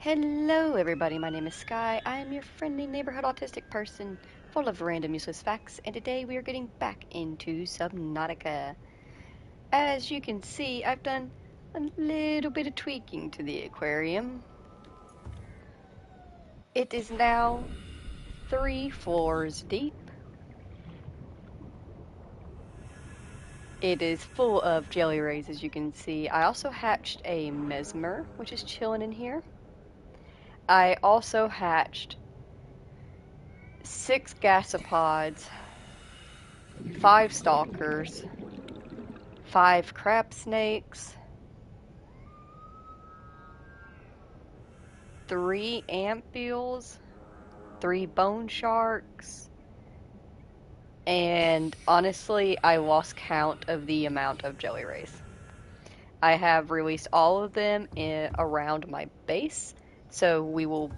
Hello, everybody. My name is Sky. I am your friendly neighborhood autistic person full of random useless facts, and today we are getting back into Subnautica. As you can see, I've done a little bit of tweaking to the aquarium. It is now 3 floors deep. It is full of jelly rays, as you can see. I also hatched a mesmer, which is chilling in here. I also hatched 6 gasopods, 5 stalkers, 5 crab snakes, 3 ampules, 3 bone sharks, and honestly, I lost count of the amount of jelly rays. I have released all of them around my base, so we will,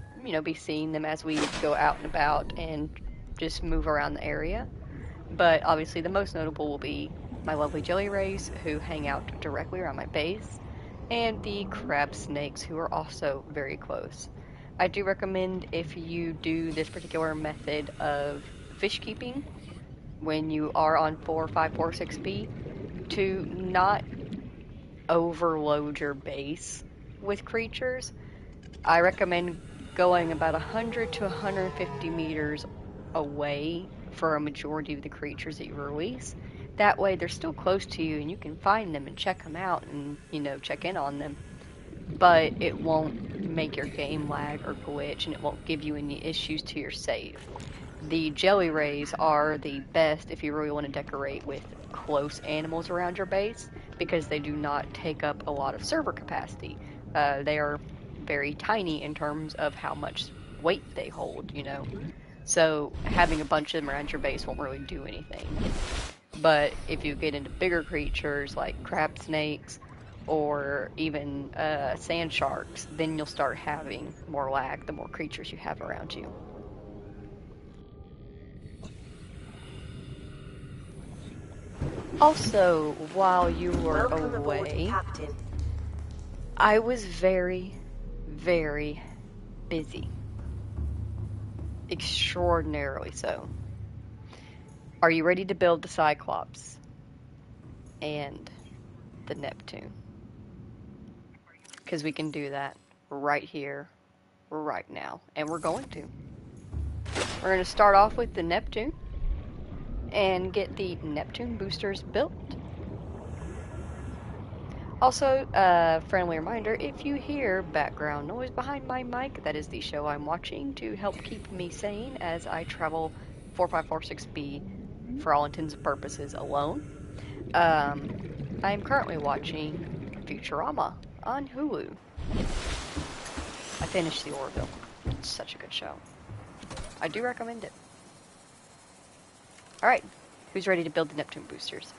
be seeing them as we go out and about and just move around the area. But obviously, the most notable will be my lovely jelly rays who hang out directly around my base, and the crab snakes who are also very close. I do recommend if you do this particular method of fish keeping when you are on 4, 5, 4, 6B to not overload your base with creatures. I recommend going about 100 to 150 meters away for a majority of the creatures that you release. That way they're still close to you and you can find them and check them out and, check in on them. But it won't make your game lag or glitch and it won't give you any issues to your save. The jelly rays are the best if you really want to decorate with close animals around your base because they do not take up a lot of server capacity. They are very tiny in terms of how much weight they hold. So having a bunch of them around your base won't really do anything. But if you get into bigger creatures like crab snakes or even sand sharks, then you'll start having more lag the more creatures you have around you. Also, while you were Welcome aboard, away, Captain. I was very, very busy. Extraordinarily so. Are you ready to build the Cyclops and the Neptune? Because we can do that right here, right now. And we're going to. We're going to start off with the Neptune and get the Neptune boosters built. Also, friendly reminder, if you hear background noise behind my mic, that is the show I'm watching to help keep me sane as I travel 4546B for all intents and purposes alone. I am currently watching Futurama on Hulu. I finished the Orville. It's such a good show. I do recommend it. Alright, who's ready to build the Neptune boosters?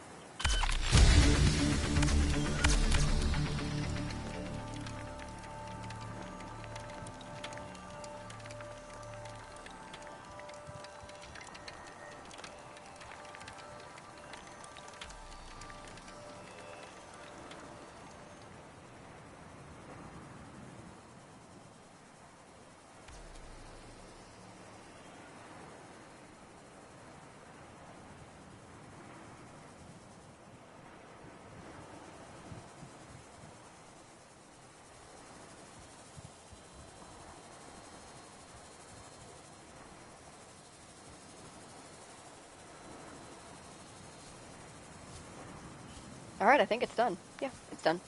Alright, I think it's done. Yeah, it's done.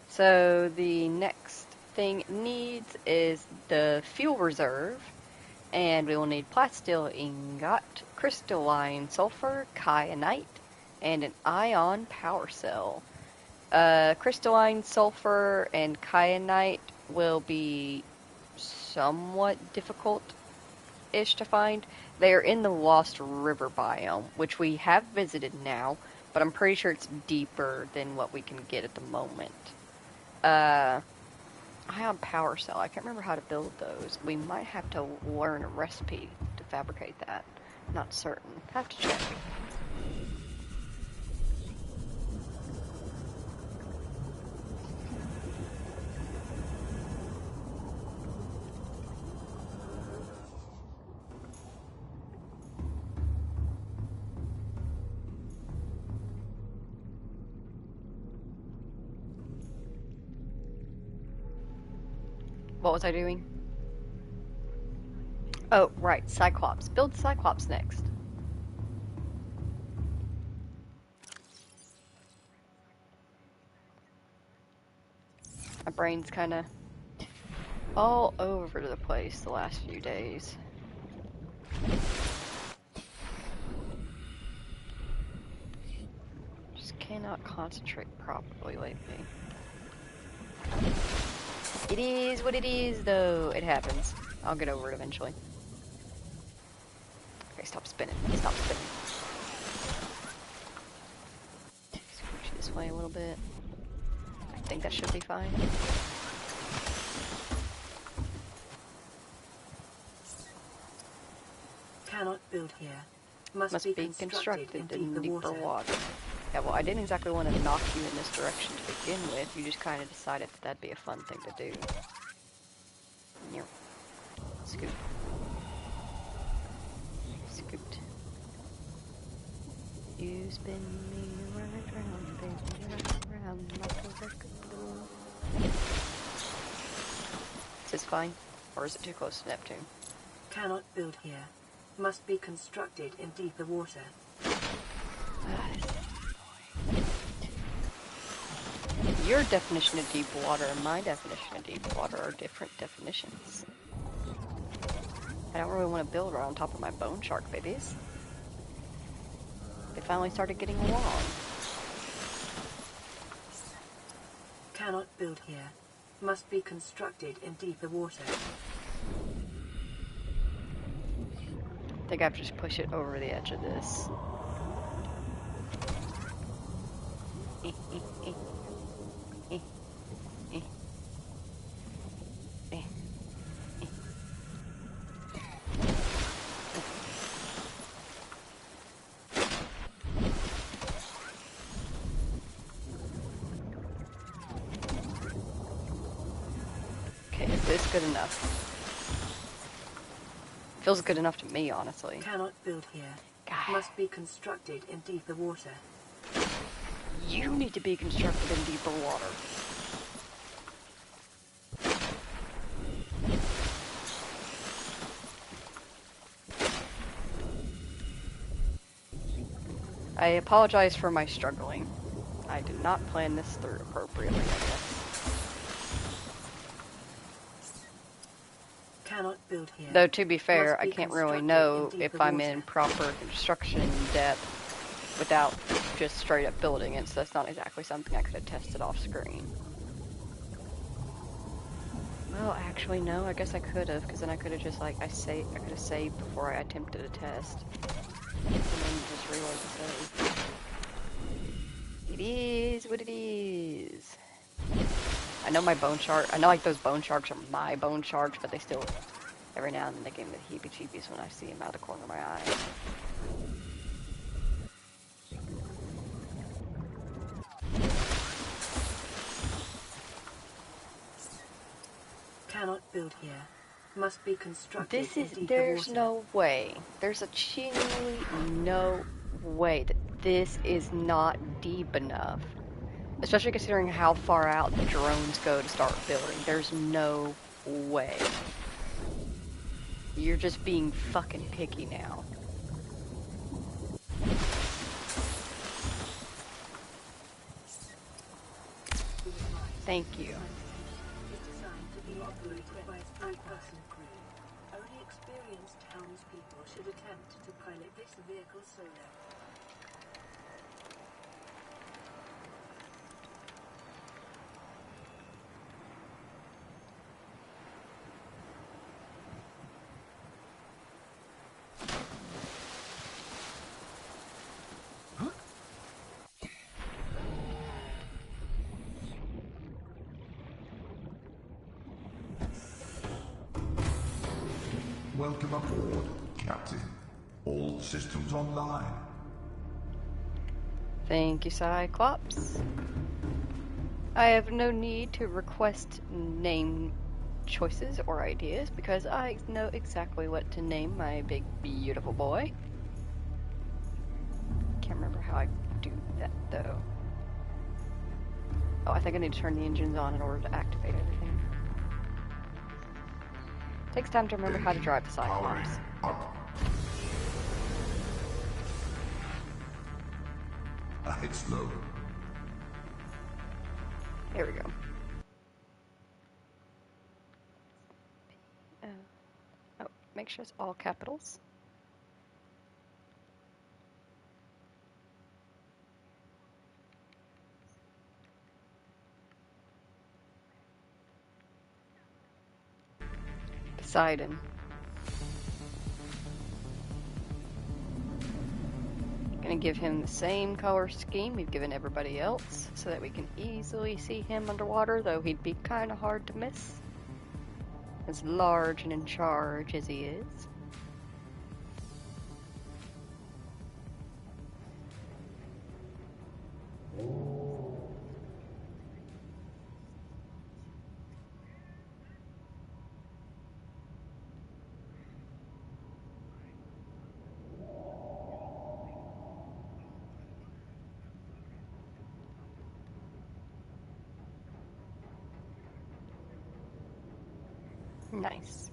So the next thing it needs is the fuel reserve, and we will need plasteel ingot, crystalline sulfur, kyanite, and an ion power cell. Crystalline sulfur and kyanite will be somewhat difficult-ish to find. They are in the Lost River biome, which we have visited now, but I'm pretty sure it's deeper than what we can get at the moment. Ion power cell. I can't remember how to build those. We might have to learn a recipe to fabricate that. Not certain. Have to check. What was I doing? Oh, right, Cyclops. Build Cyclops next. My brain's kind of all over the place the last few days. Just cannot concentrate properly lately. It is what it is, though. It happens. I'll get over it eventually. Okay, stop spinning. Stop spinning. Scooch this way a little bit. I think that should be fine. Cannot build here. Must be constructed in deeper water. Yeah, well, I didn't exactly want to knock you in this direction to begin with. You just kind of decided that that'd be a fun thing to do. Yep. Scoot. Scoot. You spin me round, baby, round like a record. Is this fine? Or is it too close to Neptune? Cannot build here. Must be constructed in deeper water. Your definition of deep water and my definition of deep water are different definitions. I don't really want to build right on top of my bone shark babies. They finally started getting along. Cannot build here. Must be constructed in deeper water. I think I have to just push it over the edge of this. Okay, is this good enough? Feels good enough to me, honestly. Cannot build here. God. Must be constructed in deeper water. You need to be constructed in deeper water. I apologize for my struggling. I did not plan this through appropriately, I guess. Cannot build here. Though, to be fair, I can't really know if I'm in proper construction depth without just straight up building it, so that's not exactly something I could have tested off screen. Well, actually, no, I guess I could have, because then I could have just, like, I could have saved before I attempted a test. And then just reload the save. It is what it is. I know my bone shark, I know, like, those bone sharks are my bone sharks, but they still, every now and then they give me the heebie-jeebies when I see them out of the corner of my eye. Cannot build here. Must be constructed This is, in deeper there's water. no way. There's a genuinely no way that this is not deep enough. Especially considering how far out the drones go to start building. There's no way. You're just being fucking picky now. Thank you. Is designed to be operated by a three-person crew. Only experienced townspeople should attempt to pilot this vehicle solo. Welcome aboard, Captain. All systems online. Thank you, Cyclops. I have no need to request name choices or ideas because I know exactly what to name my big, beautiful boy. Can't remember how I do that, though. Oh, I think I need to turn the engines on in order to activate everything. Takes time to remember how to drive the Powering Cyclops. up. I hit slow. There we go. Oh, make sure it's all capitals. Poseidon. Gonna give him the same color scheme we've given everybody else so that we can easily see him underwater, though he'd be kinda hard to miss. As large and in charge as he is. Nice.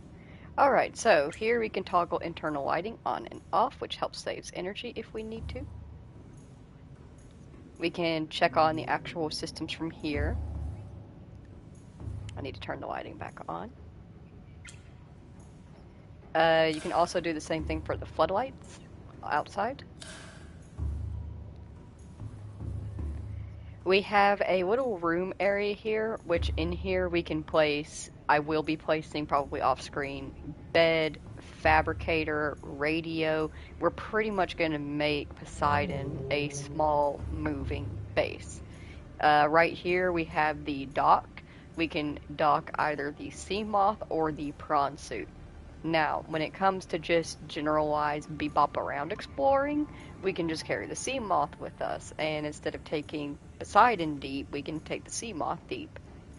Alright, so here we can toggle internal lighting on and off, which helps saves energy if we need to. We can check on the actual systems from here. I need to turn the lighting back on. You can also do the same thing for the floodlights outside. We have a little room area here, which in here we can place, I will be placing probably off screen, bed, fabricator, radio. We're pretty much going to make Poseidon a small moving base. Right here we have the dock. We can dock either the sea moth or the prawn suit. Now, when it comes to just generalized bebop around exploring, we can just carry the sea moth with us, and instead of taking Poseidon deep, we can take the sea moth deep.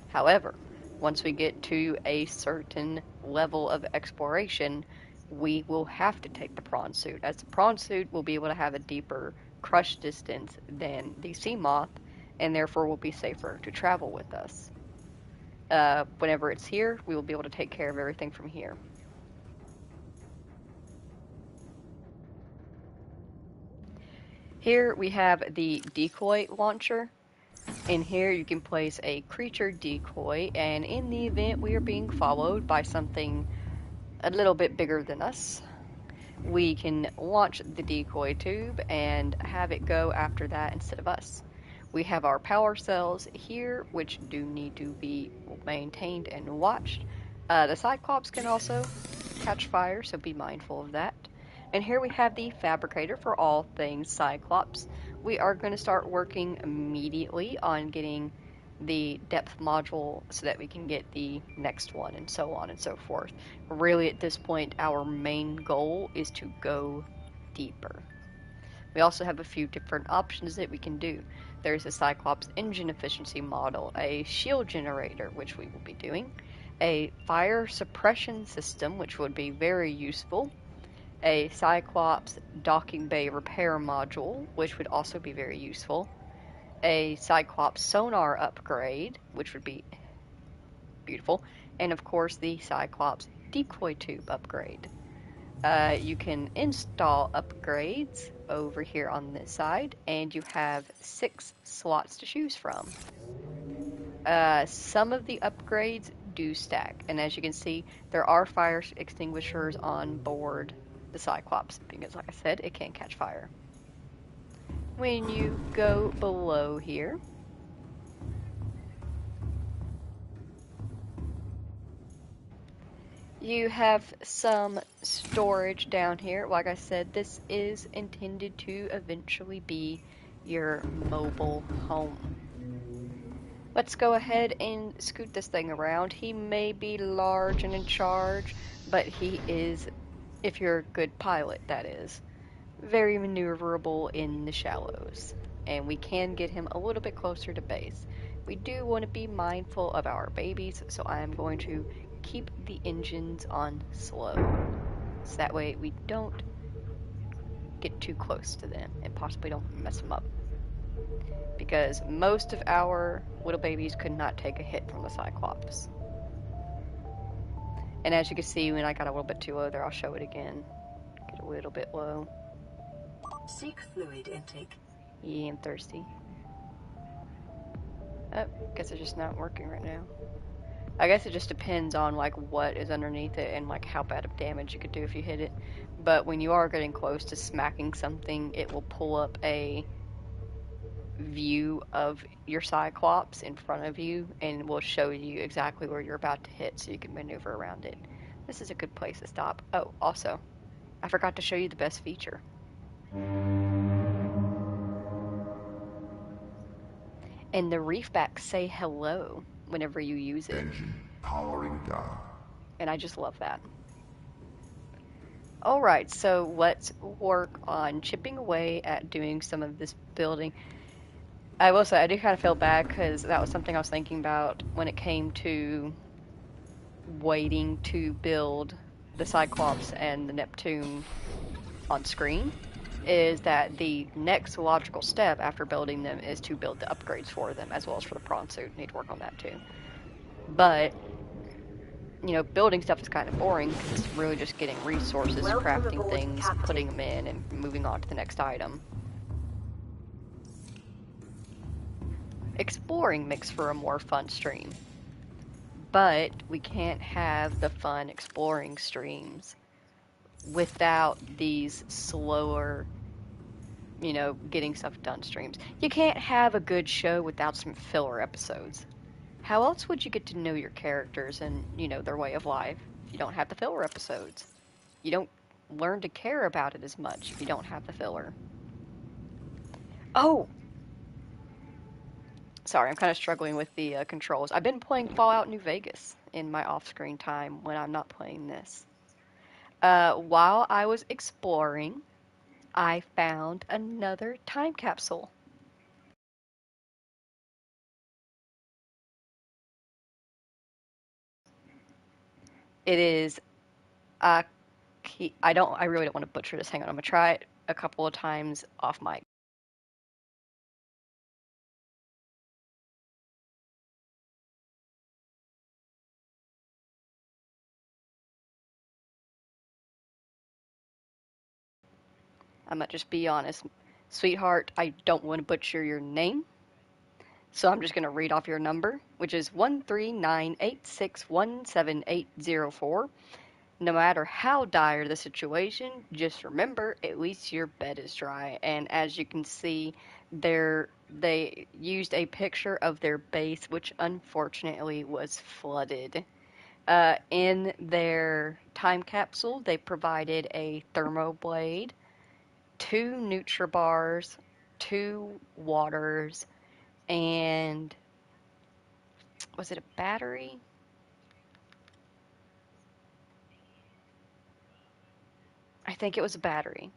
However, once we get to a certain level of exploration, we will have to take the prawn suit, as the prawn suit will be able to have a deeper crush distance than the sea moth, and therefore will be safer to travel with us. Whenever it's here, we will be able to take care of everything from here. Here we have the decoy launcher. In here you can place a creature decoy, and in the event we are being followed by something a little bit bigger than us, we can launch the decoy tube and have it go after that instead of us. We have our power cells here, which do need to be maintained and watched. The Cyclops can also catch fire, so be mindful of that. And here we have the fabricator for all things Cyclops. We are going to start working immediately on getting the depth module so that we can get the next one, and so on and so forth. Really, at this point, our main goal is to go deeper. We also have a few different options that we can do. There's a Cyclops engine efficiency model, a shield generator, which we will be doing, a fire suppression system, which would be very useful, a Cyclops docking bay repair module, which would also be very useful, a Cyclops sonar upgrade, which would be beautiful, and of course the Cyclops decoy tube upgrade. You can install upgrades over here on this side, and you have 6 slots to choose from. Some of the upgrades do stack, and as you can see, there are fire extinguishers on board the Cyclops, because like I said, it can catch fire. When you go below here, you have some storage down here. Like I said, this is intended to eventually be your mobile home. Let's go ahead and scoot this thing around. He may be large and in charge, but he is, if you're a good pilot, that is, very maneuverable in the shallows. And we can get him a little bit closer to base. We do want to be mindful of our babies, so I am going to keep the engines on slow. So that way we don't get too close to them and possibly don't mess them up. Because most of our little babies could not take a hit from the Cyclops. And as you can see, when I got a little bit too low there, I'll show it again. Get a little bit low. Seek fluid intake. Yeah, I'm thirsty. Oh, guess it's just not working right now. I guess it just depends on like what is underneath it and like how bad of damage you could do if you hit it. But when you are getting close to smacking something, it will pull up a view of your Cyclops in front of you and will show you exactly where you're about to hit so you can maneuver around it. This is a good place to stop. Oh, also, I forgot to show you the best feature. And the reefbacks say hello whenever you use it. Engine powering down. And I just love that. Alright, so let's work on chipping away at doing some of this building. I will say, I do kind of feel bad because that was something I was thinking about when it came to waiting to build the Cyclops and the Neptune on screen. Is that the next logical step after building them is to build the upgrades for them, as well as for the prawn suit. Need to work on that too. But building stuff is kind of boring because it's really just getting resources, Welcome crafting aboard, things, putting Captain. them in, and moving on to the next item. Exploring makes for a more fun stream, but we can't have the fun exploring streams without these slower, getting stuff done streams. You can't have a good show without some filler episodes. How else would you get to know your characters and, their way of life if you don't have the filler episodes? You don't learn to care about it as much if you don't have the filler. Oh! Sorry, I'm kind of struggling with the controls. I've been playing Fallout New Vegas in my off-screen time when I'm not playing this. While I was exploring, I found another time capsule. It is a I really don't want to butcher this. Hang on, I'm gonna try it a couple of times off mic. I'm gonna just be honest. Sweetheart, I don't want to butcher your name, so I'm just gonna read off your number, which is 13986178004. No matter how dire the situation, just remember at least your bed is dry. And as you can see, they used a picture of their base, which unfortunately was flooded. In their time capsule, they provided a thermo blade, two Nutribars, two waters, and was it a battery? I think it was a battery.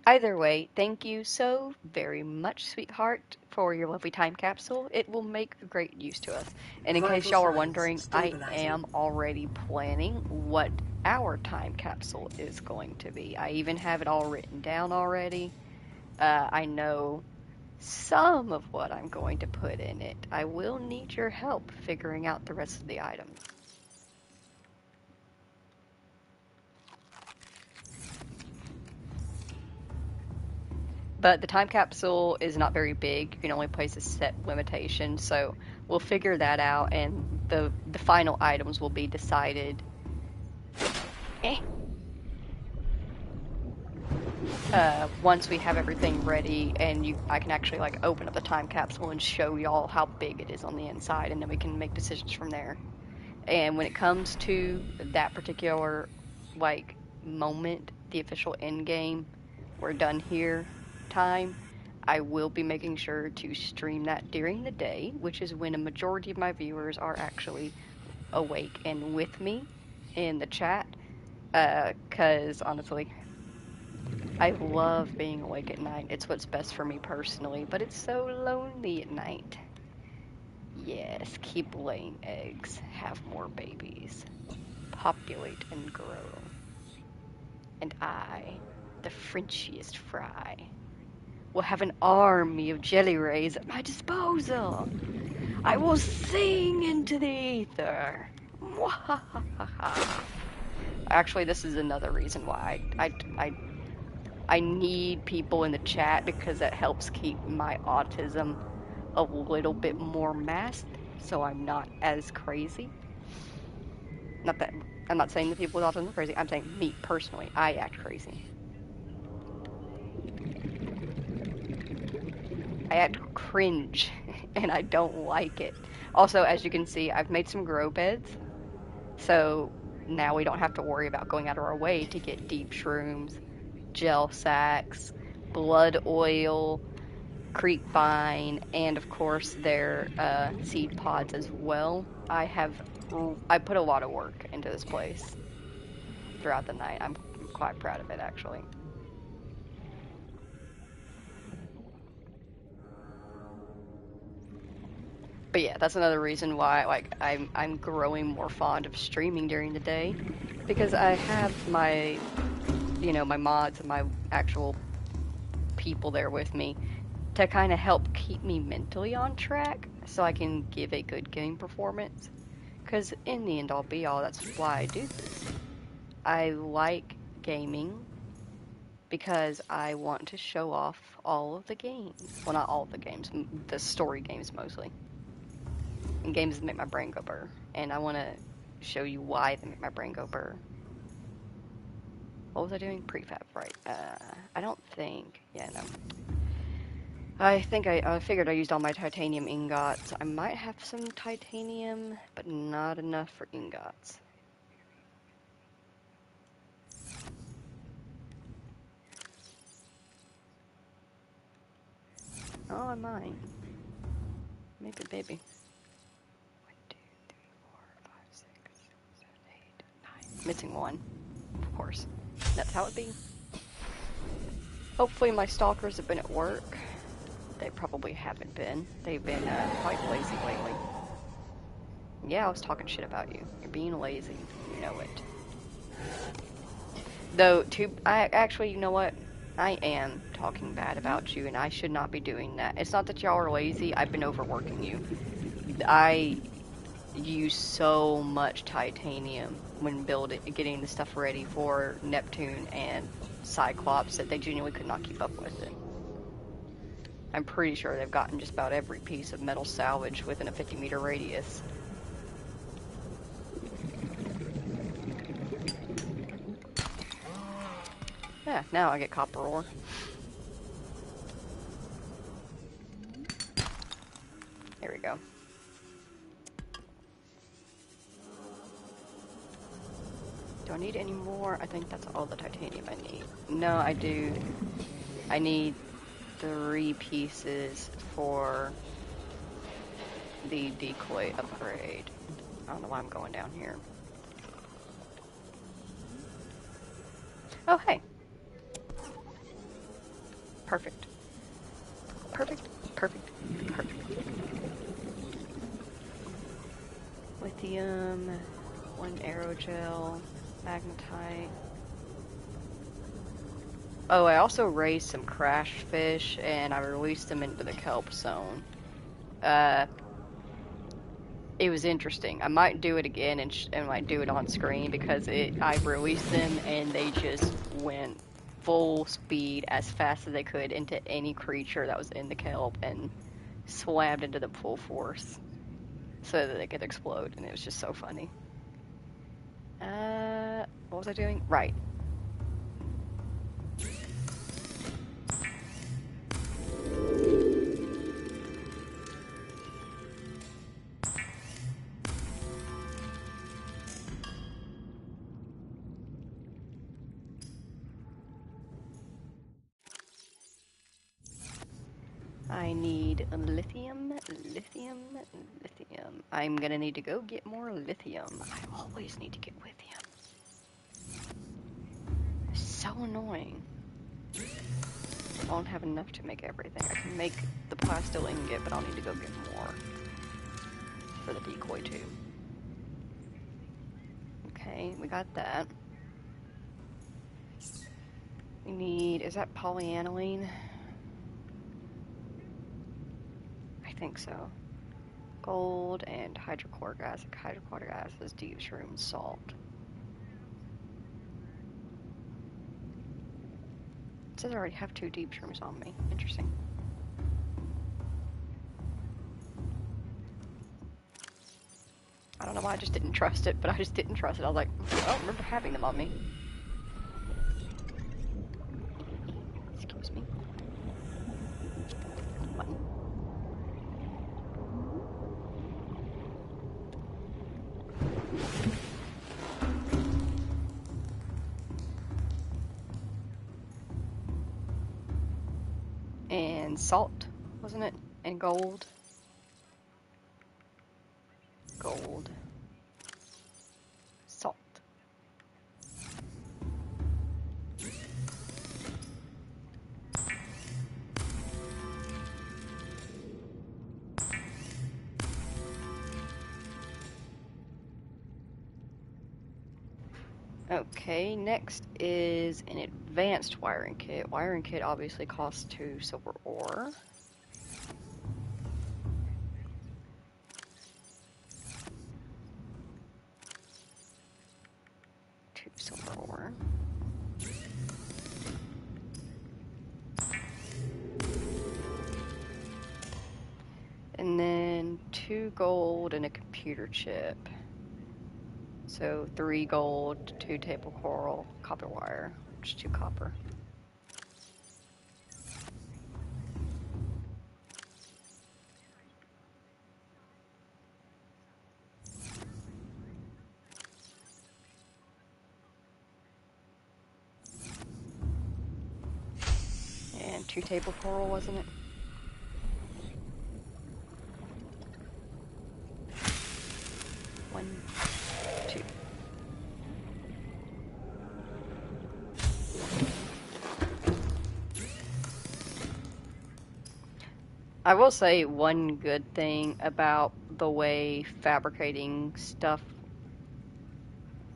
Either way, thank you so very much, sweetheart, for your lovely time capsule. It will make great use to us. And in case Vital y'all are signs wondering, I stabilizing. am already planning what our time capsule is going to be. I even have it all written down already. I know some of what I'm going to put in it. I will need your help figuring out the rest of the items. But the time capsule is not very big. You can only place a set limitation, so we'll figure that out, and the final items will be decided. Eh. Once we have everything ready, and I can actually like open up the time capsule and show y'all how big it is on the inside, and then we can make decisions from there. And when it comes to that particular like moment, the official end game, we're done here time, I will be making sure to stream that during the day, which is when a majority of my viewers are actually awake and with me in the chat. Because honestly, I love being awake at night. It's what's best for me personally, but it's so lonely at night. Yes, keep laying eggs, have more babies, populate and grow. And I, the Frenchiest fry, will have an army of jelly rays at my disposal. I will sing into the ether. Actually, this is another reason why I need people in the chat because that helps keep my autism a little bit more masked, so I'm not as crazy. Not that I'm not saying that people with autism are crazy. I'm saying me personally, I act crazy. I act cringe, and I don't like it. Also, as you can see, I've made some grow beds, so now we don't have to worry about going out of our way to get deep shrooms, gel sacks, blood oil, creep vine, and of course their seed pods as well. I put a lot of work into this place throughout the night. I'm quite proud of it actually. But yeah, that's another reason why like I'm growing more fond of streaming during the day because I have my my mods and my actual people there with me to kind of help keep me mentally on track so I can give a good game performance. Because in the end all be all, that's why I do this. I like gaming because I want to show off all of the games. Well, not all of the games, the story games mostly. And games that make my brain go burr. And I want to show you why they make my brain go burr. What was I doing? Prefab, right. I don't think. Yeah, no. I figured I used all my titanium ingots. I might have some titanium, but not enough for ingots. Oh, I might. Maybe, maybe. 1, 2, 3, 4, 5, 6, 7, 8, 9. Missing one, of course. That's how it be. Hopefully my stalkers have been at work. They probably haven't been. They've been quite lazy lately. Yeah, I was talking shit about you. You're being lazy. You know it. Though, I actually, you know what? I am talking bad about you, and I should not be doing that. It's not that y'all are lazy. I've been overworking you. I use so much titanium when getting the stuff ready for Neptune and Cyclops that they genuinely could not keep up with it. I'm pretty sure they've gotten just about every piece of metal salvage within a 50-meter radius. Yeah, now I get copper ore. There we go. Do I need any more? I think that's all the titanium I need. No, I do. I need 3 pieces for the decoy upgrade. I don't know why I'm going down here. Oh, hey. Perfect. Perfect. Perfect. Perfect. Lithium, 1 aerogel, magnetite. Oh, I also raised some crash fish and I released them into the kelp zone. Uh, it was interesting. I might do it again and like do it on screen because I released them and they just went full speed as fast as they could into any creature that was in the kelp and slammed into them full force so that they could explode, and it was just so funny. What was I doing? Right. I need lithium, lithium, lithium. I'm gonna need to go get more lithium. I always need to get lithium. It's so annoying. I won't have enough to make everything. I can make the plastil ingot, but I'll need to go get more for the decoy too. Okay, we got that. We need, is that polyaniline? I think so. Gold and hydrochloric acid. Hydrochloric acid is deep shroom salt. It says I already have 2 deep shrooms on me. Interesting. I don't know why I just didn't trust it, but I just didn't trust it. I was like, I don't remember having them on me. Excuse me. Button. And salt, wasn't it? And gold. Gold. Salt. Okay, next is an advanced wiring kit. Wiring kit obviously costs 2 silver ore. Silver ore. And then 2 gold and a computer chip. So 3 gold, 2 table coral, copper wire, which is 2 copper. And 2 table coral, wasn't it? One, 2. I will say one good thing about the way fabricating stuff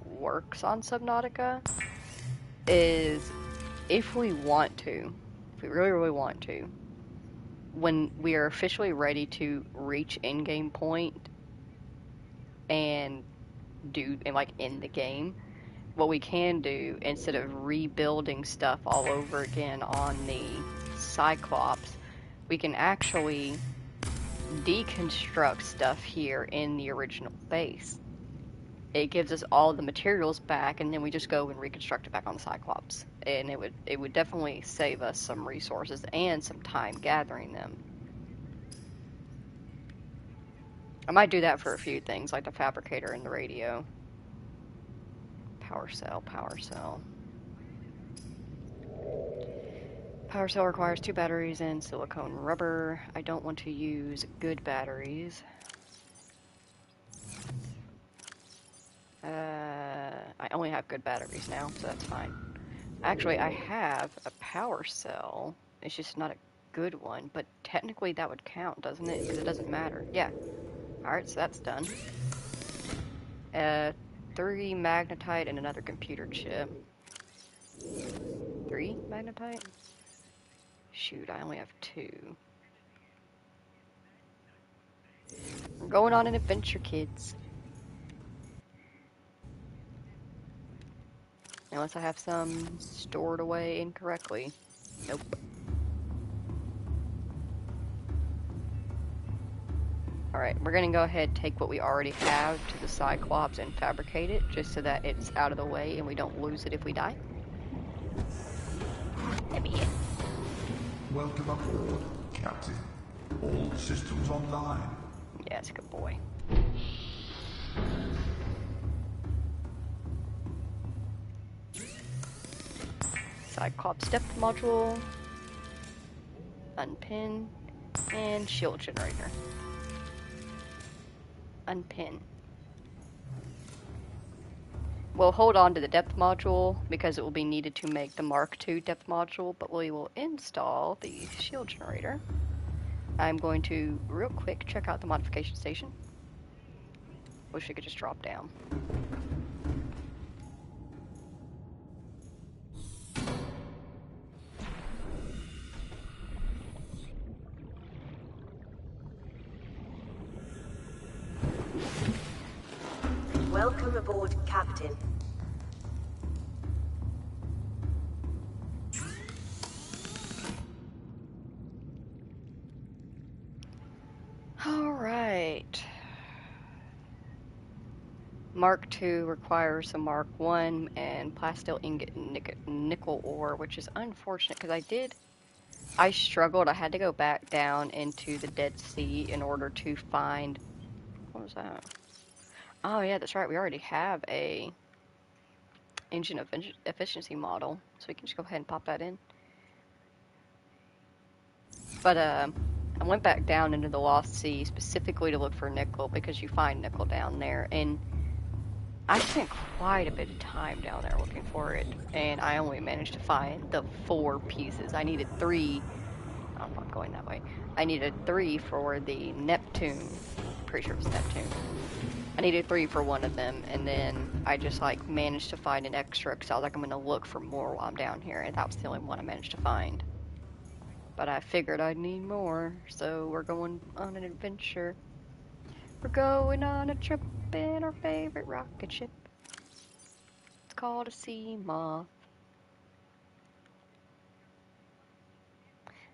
works on Subnautica is if we want to, if we really, really want to, when we are officially ready to reach in-game point and like in the game, what we can do instead of rebuilding stuff all over again on the Cyclops, we can actually deconstruct stuff here in the original base. It gives us all the materials back, and then we just go and reconstruct it back on the Cyclops. And it would definitely save us some resources and some time gathering them. I might do that for a few things, like the fabricator and the radio. Power cell, power cell. Power cell requires 2 batteries and silicone rubber. I don't want to use good batteries. I only have good batteries now, so that's fine. Actually, I have a power cell. It's just not a good one, but technically that would count, doesn't it? Because it doesn't matter. Yeah. Alright, so that's done. 3 magnetite and another computer chip. 3 magnetite? Shoot, I only have 2. We're going on an adventure, kids. Unless I have some stored away incorrectly. Nope. Alright, we're gonna go ahead and take what we already have to the Cyclops and fabricate it, just so that it's out of the way and we don't lose it if we die. Let me in. Welcome aboard, Captain. All systems online. Yes, good boy. Cyclops depth module. Unpin. And shield generator. Unpin. We'll hold on to the depth module because it will be needed to make the Mark II depth module, but we will install the shield generator. I'm going to, real quick, check out the modification station. Wish we could just drop down. Welcome aboard, Captain. Alright. Mark II requires a Mark I and plasteel ingot and nickel ore, which is unfortunate because I struggled. I had to go back down into the Dead Sea in order to find, what was that? Oh yeah, that's right. We already have a engine efficiency model, so we can just go ahead and pop that in. But I went back down into the Lost Sea specifically to look for nickel because you find nickel down there, and I spent quite a bit of time down there looking for it, and I only managed to find the 4 pieces. I needed 3. Oh, I'm not going that way. I needed 3 for the Neptune. Pretty sure it was Neptune. I needed 3 for one of them, and then I just like managed to find an extra because I was like, I'm gonna look for more while I'm down here, and that was the only one I managed to find. But I figured I'd need more, so we're going on an adventure. We're going on a trip in our favorite rocket ship. It's called a sea moth.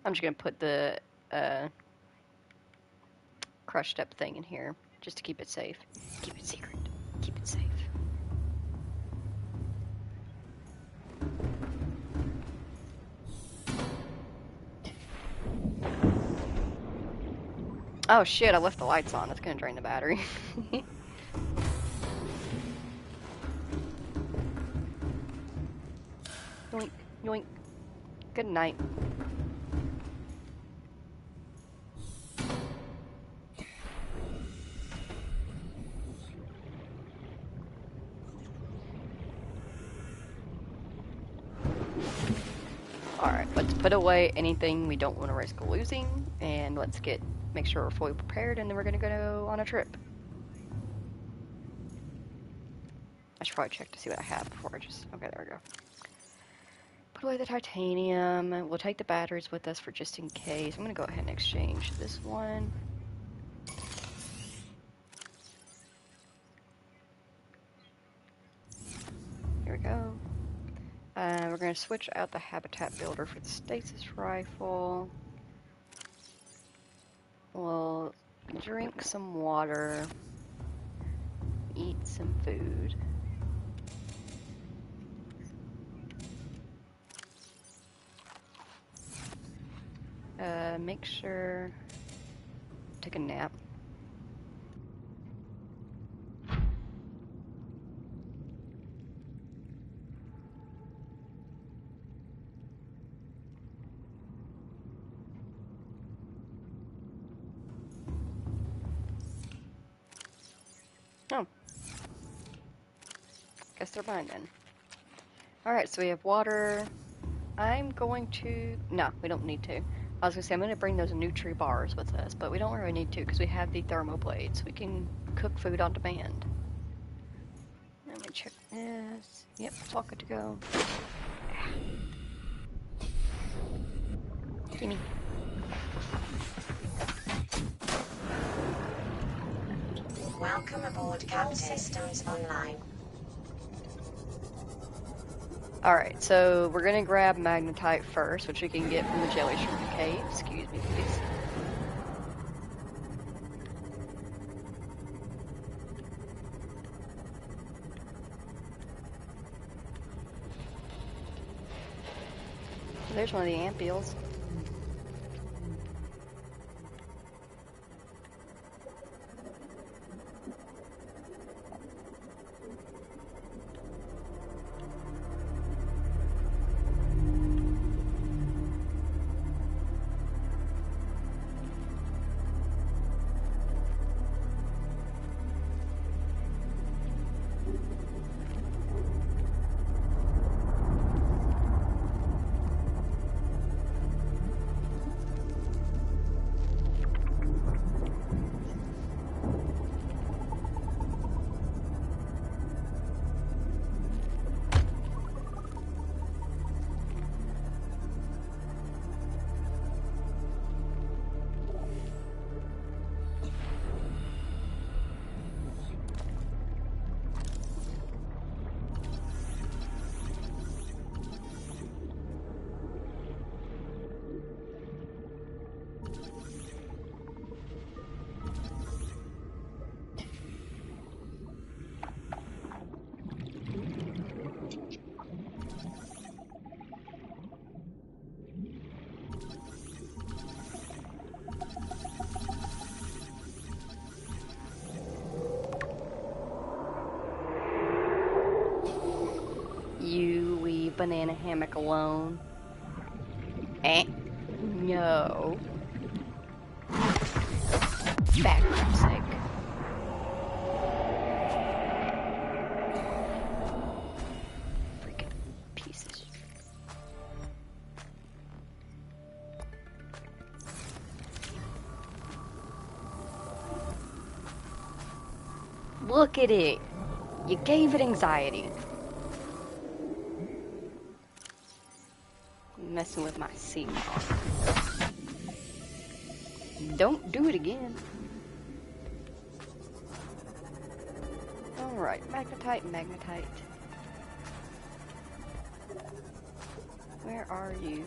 I'm just gonna put the crushed up thing in here just to keep it safe. Keep it secret. Keep it safe. Oh shit, I left the lights on. That's gonna drain the battery. Yoink, yoink. Good night. Alright, let's put away anything we don't want to risk losing, and let's make sure we're fully prepared, and then we're gonna go on a trip. I should probably check to see what I have before I just... Okay, there we go. Put away the titanium. We'll take the batteries with us for just in case. I'm gonna go ahead and exchange this one. Here we go. We're going to switch out the habitat builder for the stasis rifle. We'll drink some water, eat some food. Make sure, take a nap. Oh. Guess they're mine then. Alright, so we have water. I'm going to... No, we don't need to. I was going to say, I'm going to bring those Nutri bars with us, but we don't really need to because we have the thermoblades. We can cook food on demand. Let me check this. Yep, it's all good to go. Gimme. Welcome aboard, Captain. Systems online. Alright, so we're gonna grab magnetite first, which we can get from the jelly shrimp cave. Excuse me, please. There's one of the ampules. banana hammock alone. Eh. No. Bad crap's sake. Freaking pieces. Look at it. You gave it anxiety. Messing with my sea moth. Don't do it again. Alright, magnetite, magnetite. Where are you?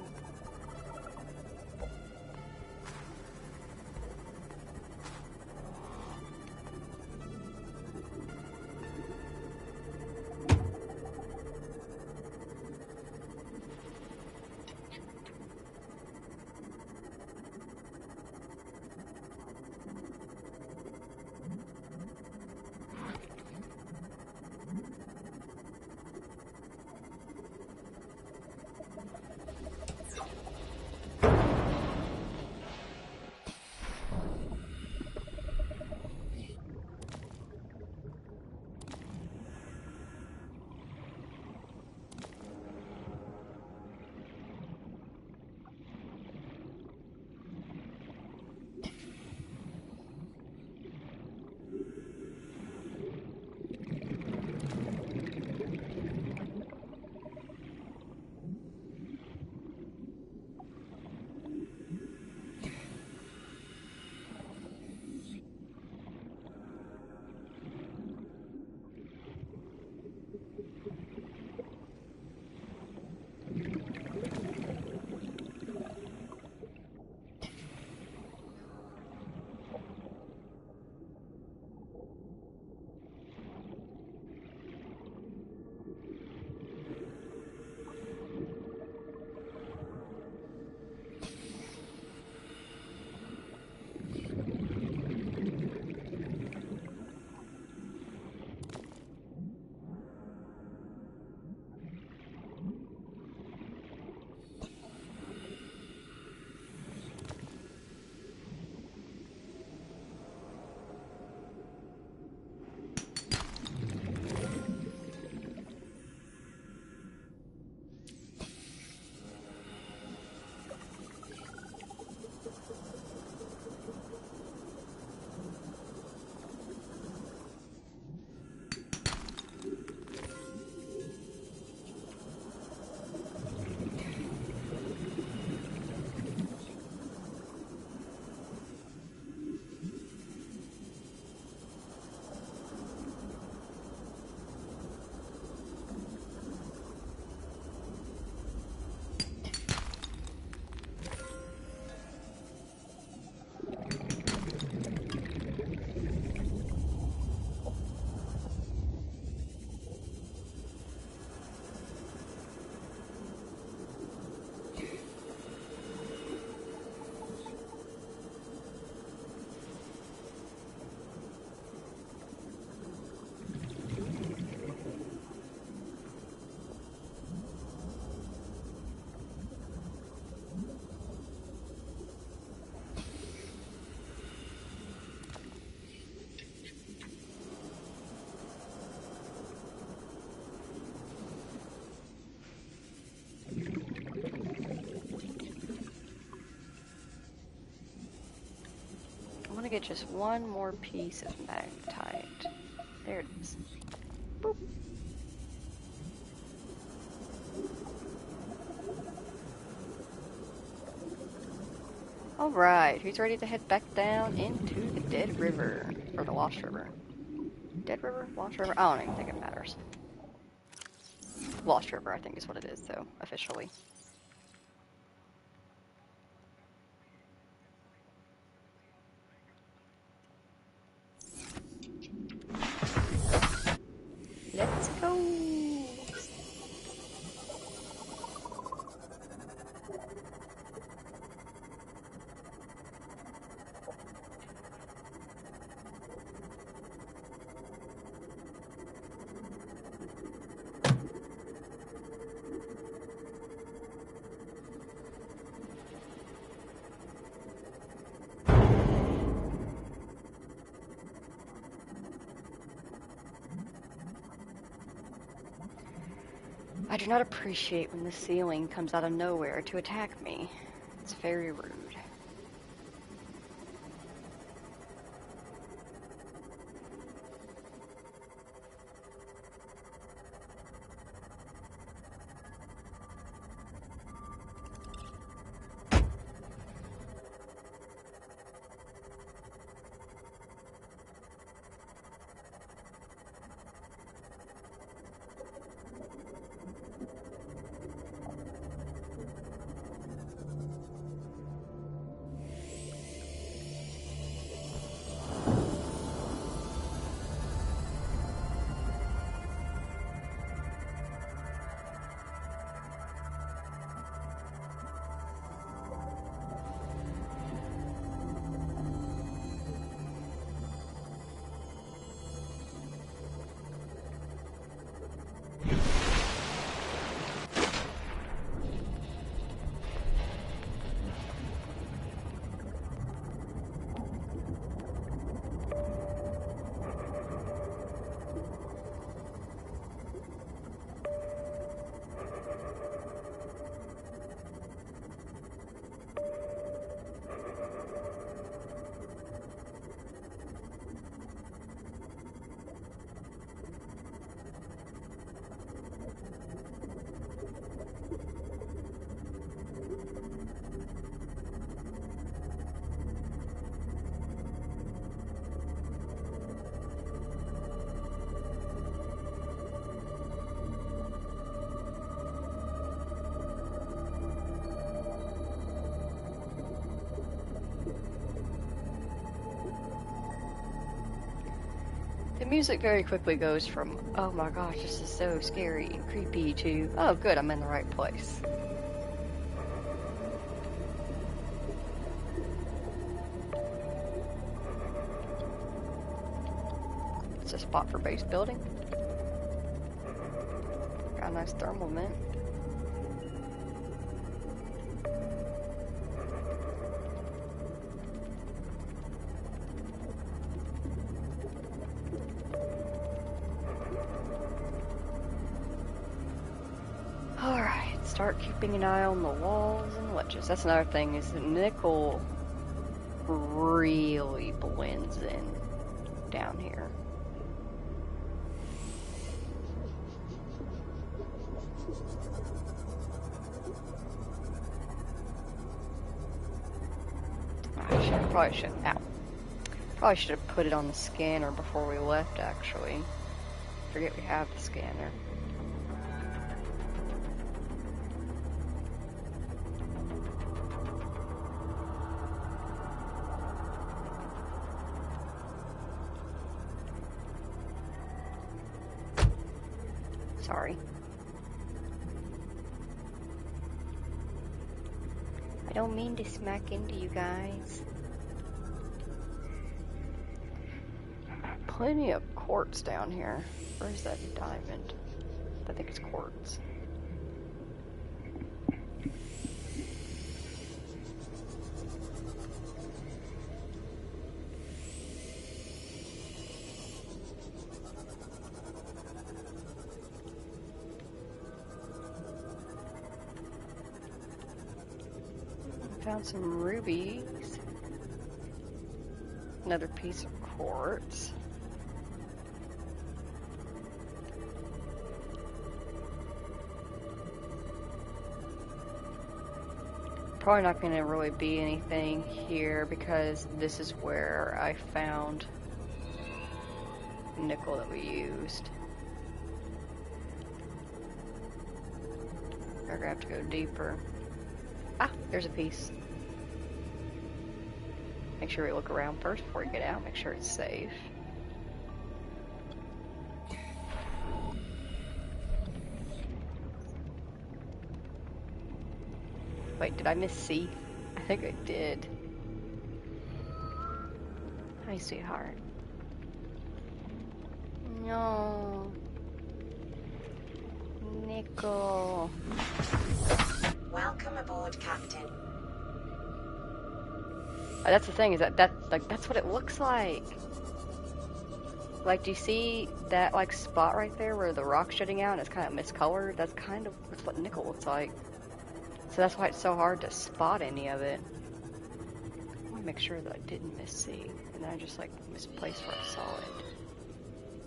I want to get just one more piece of magnetite. There it is. Boop. Alright, who's ready to head back down into the Dead River? Or the Lost River? Dead River? Lost River? I don't even think it matters. Lost River, I think is what it is, though, officially. Let's go! I do not appreciate when the ceiling comes out of nowhere to attack me. It's very rude. The music very quickly goes from, oh my gosh, this is so scary and creepy, to, oh good, I'm in the right place. It's a spot for base building. Got a nice thermal vent. Alright, start keeping an eye on the walls and ledges. That's another thing, is that nickel really blends in down here. Probably should have put it on the scanner before we left, actually. Forget we have the scanner. Sorry. I don't mean to smack into you guys. Plenty of quartz down here. Where's that diamond? I think it's quartz. Found some rubies. Another piece of quartz. Probably not going to really be anything here because this is where I found nickel that we used. We're going to have to go deeper. Ah, there's a piece. Make sure we look around first before we get out, make sure it's safe. Wait, did I miss C? I think I did. Hi, sweetheart. No. Nickel. Welcome aboard, Captain. That's the thing, is that's what it looks like. Like, do you see that, like, spot right there where the rock's jutting out and it's kind of miscolored? That's what nickel looks like. So that's why it's so hard to spot any of it. I want to make sure that I didn't missee, and then I just, like, misplaced where I saw it.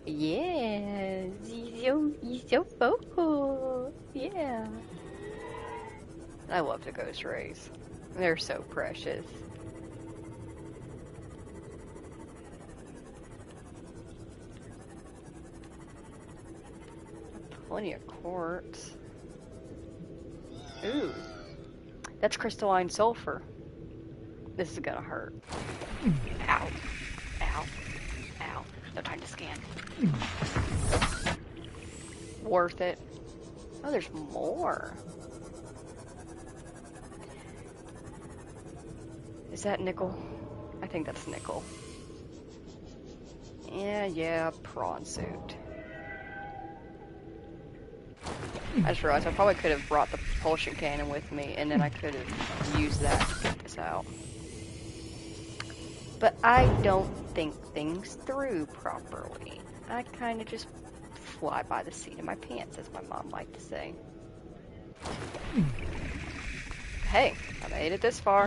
Yeah, he's so vocal. Yeah. I love the ghost rays. They're so precious. Plenty of quartz. Ooh, that's crystalline sulfur. This is gonna hurt. Ow. Ow. Ow. No time to scan. Worth it. Oh, there's more. Is that nickel? I think that's nickel. Yeah, prawn suit. I just realized I probably could have brought the propulsion cannon with me, and then I could have used that to get this out. But I don't think things through properly. I kind of just fly by the seat of my pants, as my mom liked to say. Hey, I made it this far.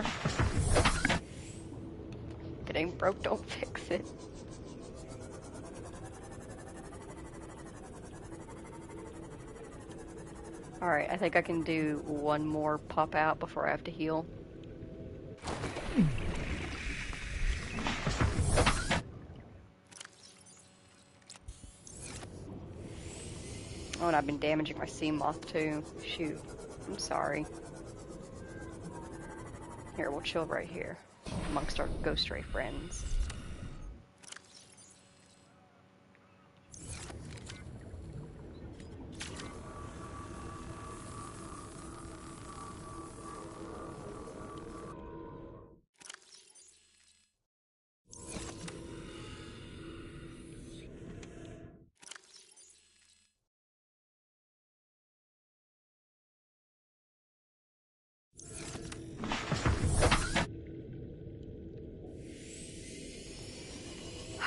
If it ain't broke, don't fix it. Alright, I think I can do one more pop out before I have to heal. Oh, and I've been damaging my sea moth too. Shoot. I'm sorry. Here, we'll chill right here amongst our ghost ray friends.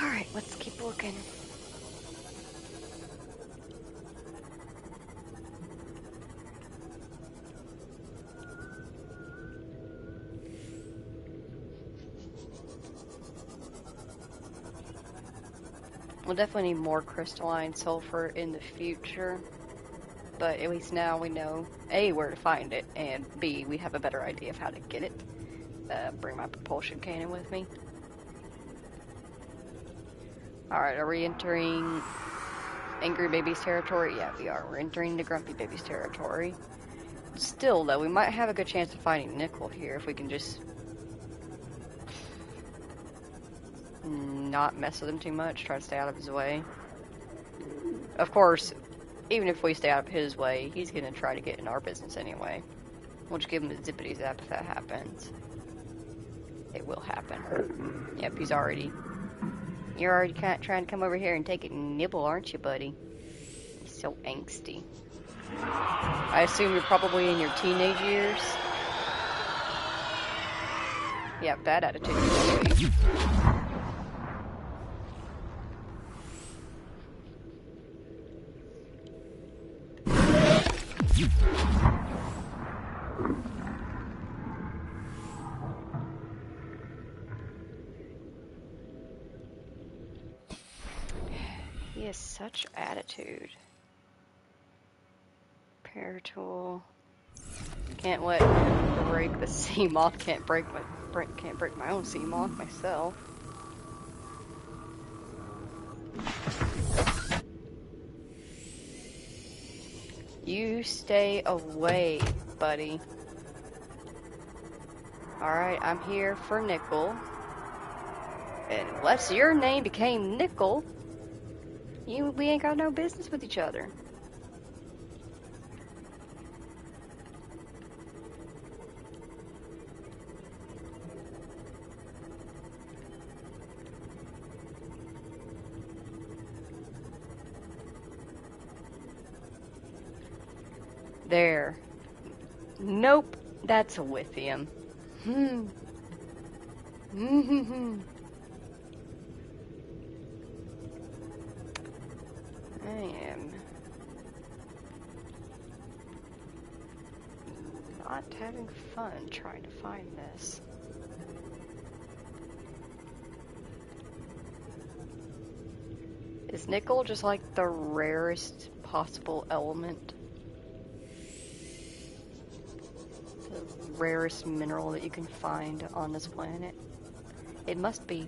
Alright, let's keep looking. We'll definitely need more crystalline sulfur in the future, but at least now we know A, where to find it, and B, we have a better idea of how to get it. Bring my propulsion cannon with me. Alright, are we entering Angry Baby's territory? Yeah, we are. We're entering the Grumpy Baby's territory. Still, though, we might have a good chance of finding Nickel here if we can just not mess with him too much, try to stay out of his way. Of course, even if we stay out of his way, he's gonna try to get in our business anyway. We'll just give him a zippity zap if that happens. It will happen. Yep, you're already trying to come over here and take it and nibble, aren't you, buddy? He's so angsty. I assume you're probably in your teenage years. Yep, that attitude. He has such attitude. Repair tool. Can't let break the sea moth. Can't break my own sea moth myself. You stay away, buddy. Alright, I'm here for Nickel. And unless your name became Nickel, we ain't got no business with each other. There. Nope, that's a lithium. I am not having fun trying to find this. Is nickel just like the rarest possible element? The rarest mineral that you can find on this planet? It must be.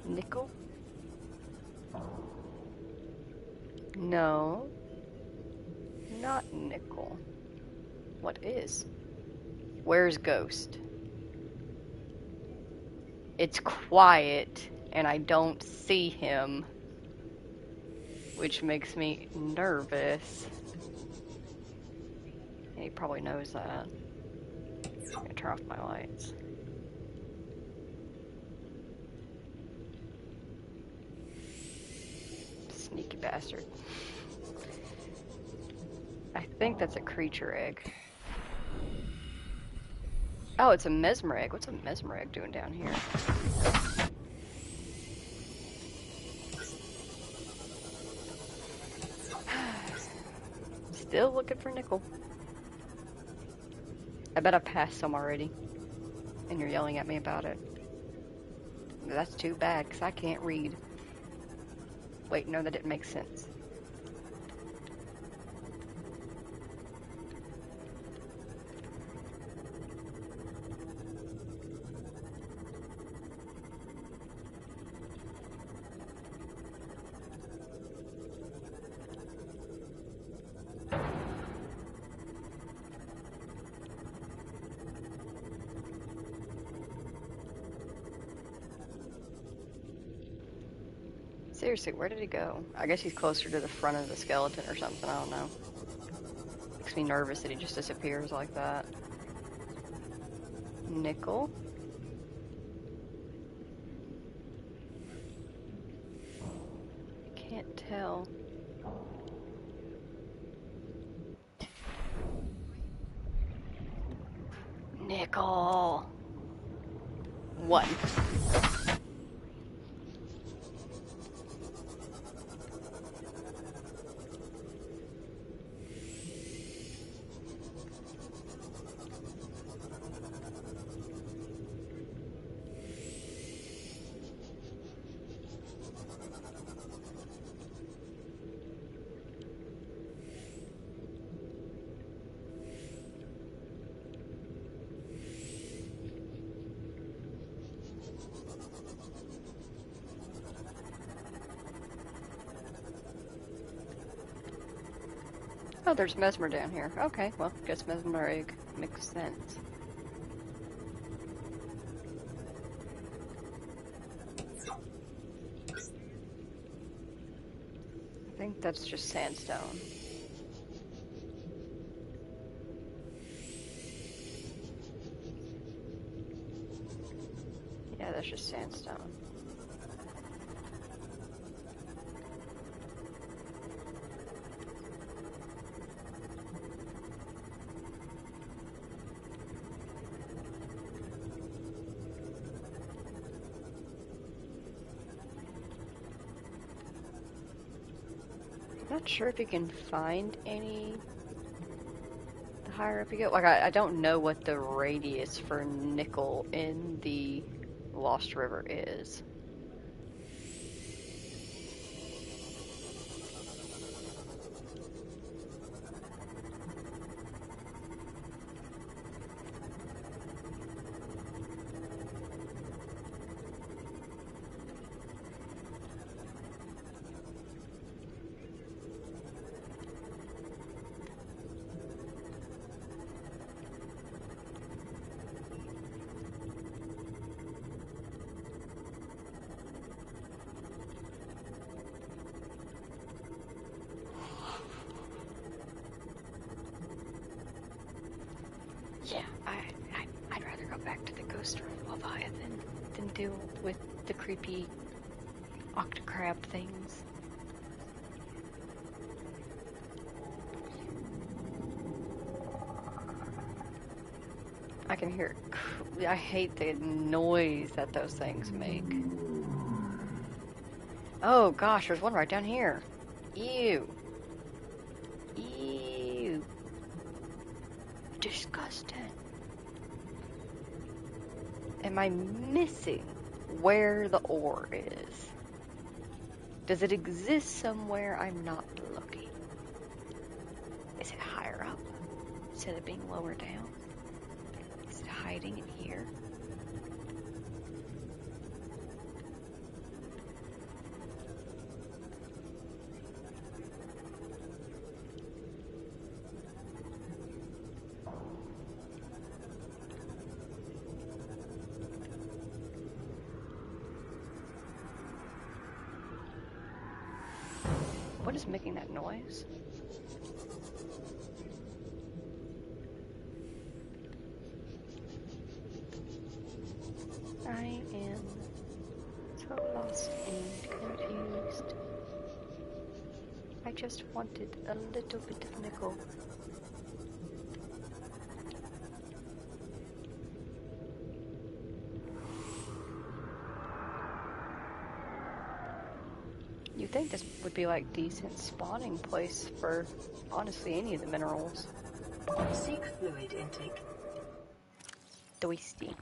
Nickel? No. Not nickel. What is? Where's Ghost? It's quiet, and I don't see him, which makes me nervous. And he probably knows that. I'm gonna turn off my lights. Sneaky bastard. I think that's a creature egg. Oh, it's a mesmer egg. What's a mesmer egg doing down here? Still looking for nickel. I bet I passed some already. And you're yelling at me about it. That's too bad, because I can't read. Wait, no, that didn't make sense. Seriously, where did he go? I guess he's closer to the front of the skeleton or something, I don't know. Makes me nervous that he just disappears like that. Nickel? Can't tell. Nickel! One. Oh, there's Mesmer down here. Okay, well, guess Mesmer egg makes sense. I think that's just sandstone. Yeah, that's just sandstone. Not sure if you can find any the higher up you go. Like, I don't know what the radius for nickel in the Lost River is. Yeah, I'd rather go back to the Ghost Leviathan than deal with the creepy octocrab things. I can hear it. I hate the noise that those things make. Oh gosh, there's one right down here. Ew. Ew. Disgusting. Am I missing where the ore is? Does it exist somewhere I'm not looking? Is it higher up instead of being lower down? Is it hiding in here? What is making that noise? I am so lost and confused. I just wanted a little bit of nickel. You'd think this would be like decent spawning place for honestly any of the minerals. Seek fluid intake. Doisty.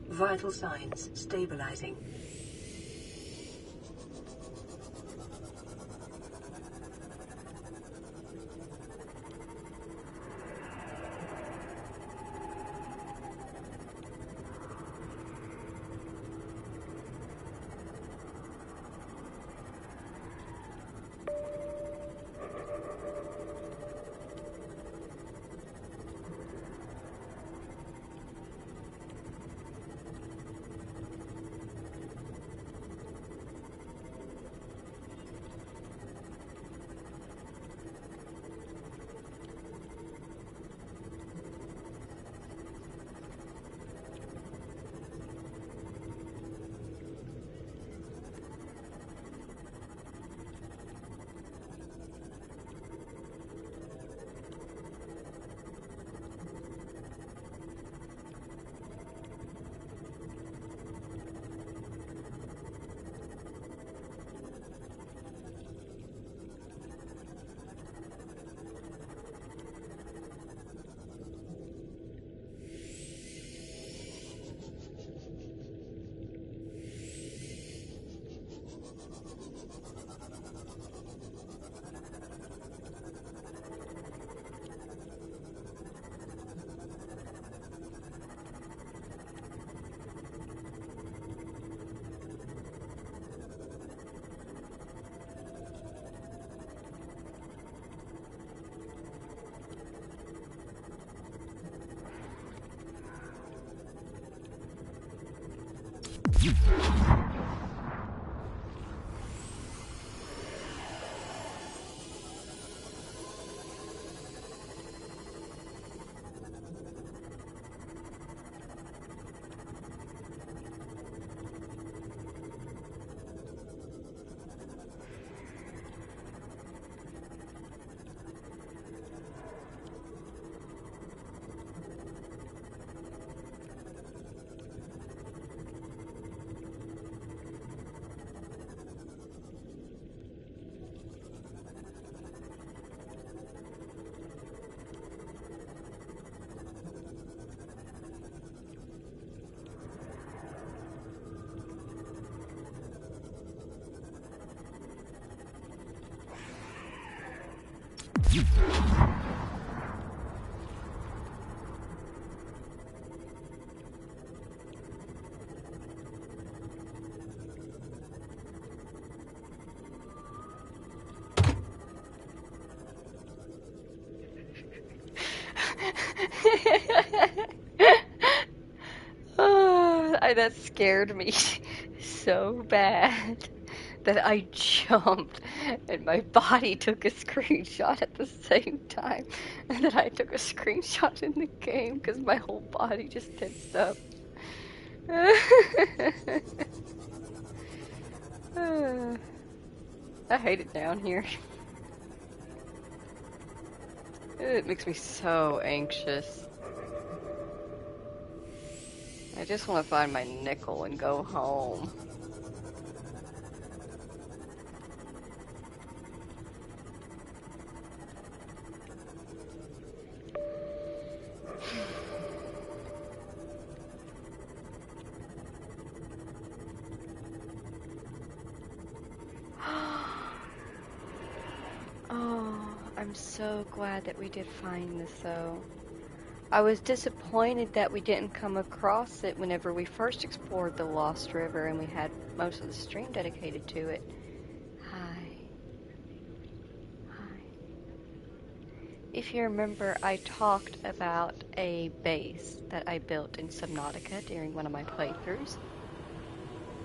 Vital signs stabilizing. That scared me so bad that I jumped and my body took a screenshot at the same time and that I took a screenshot in the game because my whole body just tensed up. I hate it down here. It makes me so anxious. I just want to find my nickel and go home. Oh, I'm so glad that we did find this, though. I was disappointed that we didn't come across it whenever we first explored the Lost River and we had most of the stream dedicated to it. Hi. Hi. If you remember, I talked about a base that I built in Subnautica during one of my playthroughs.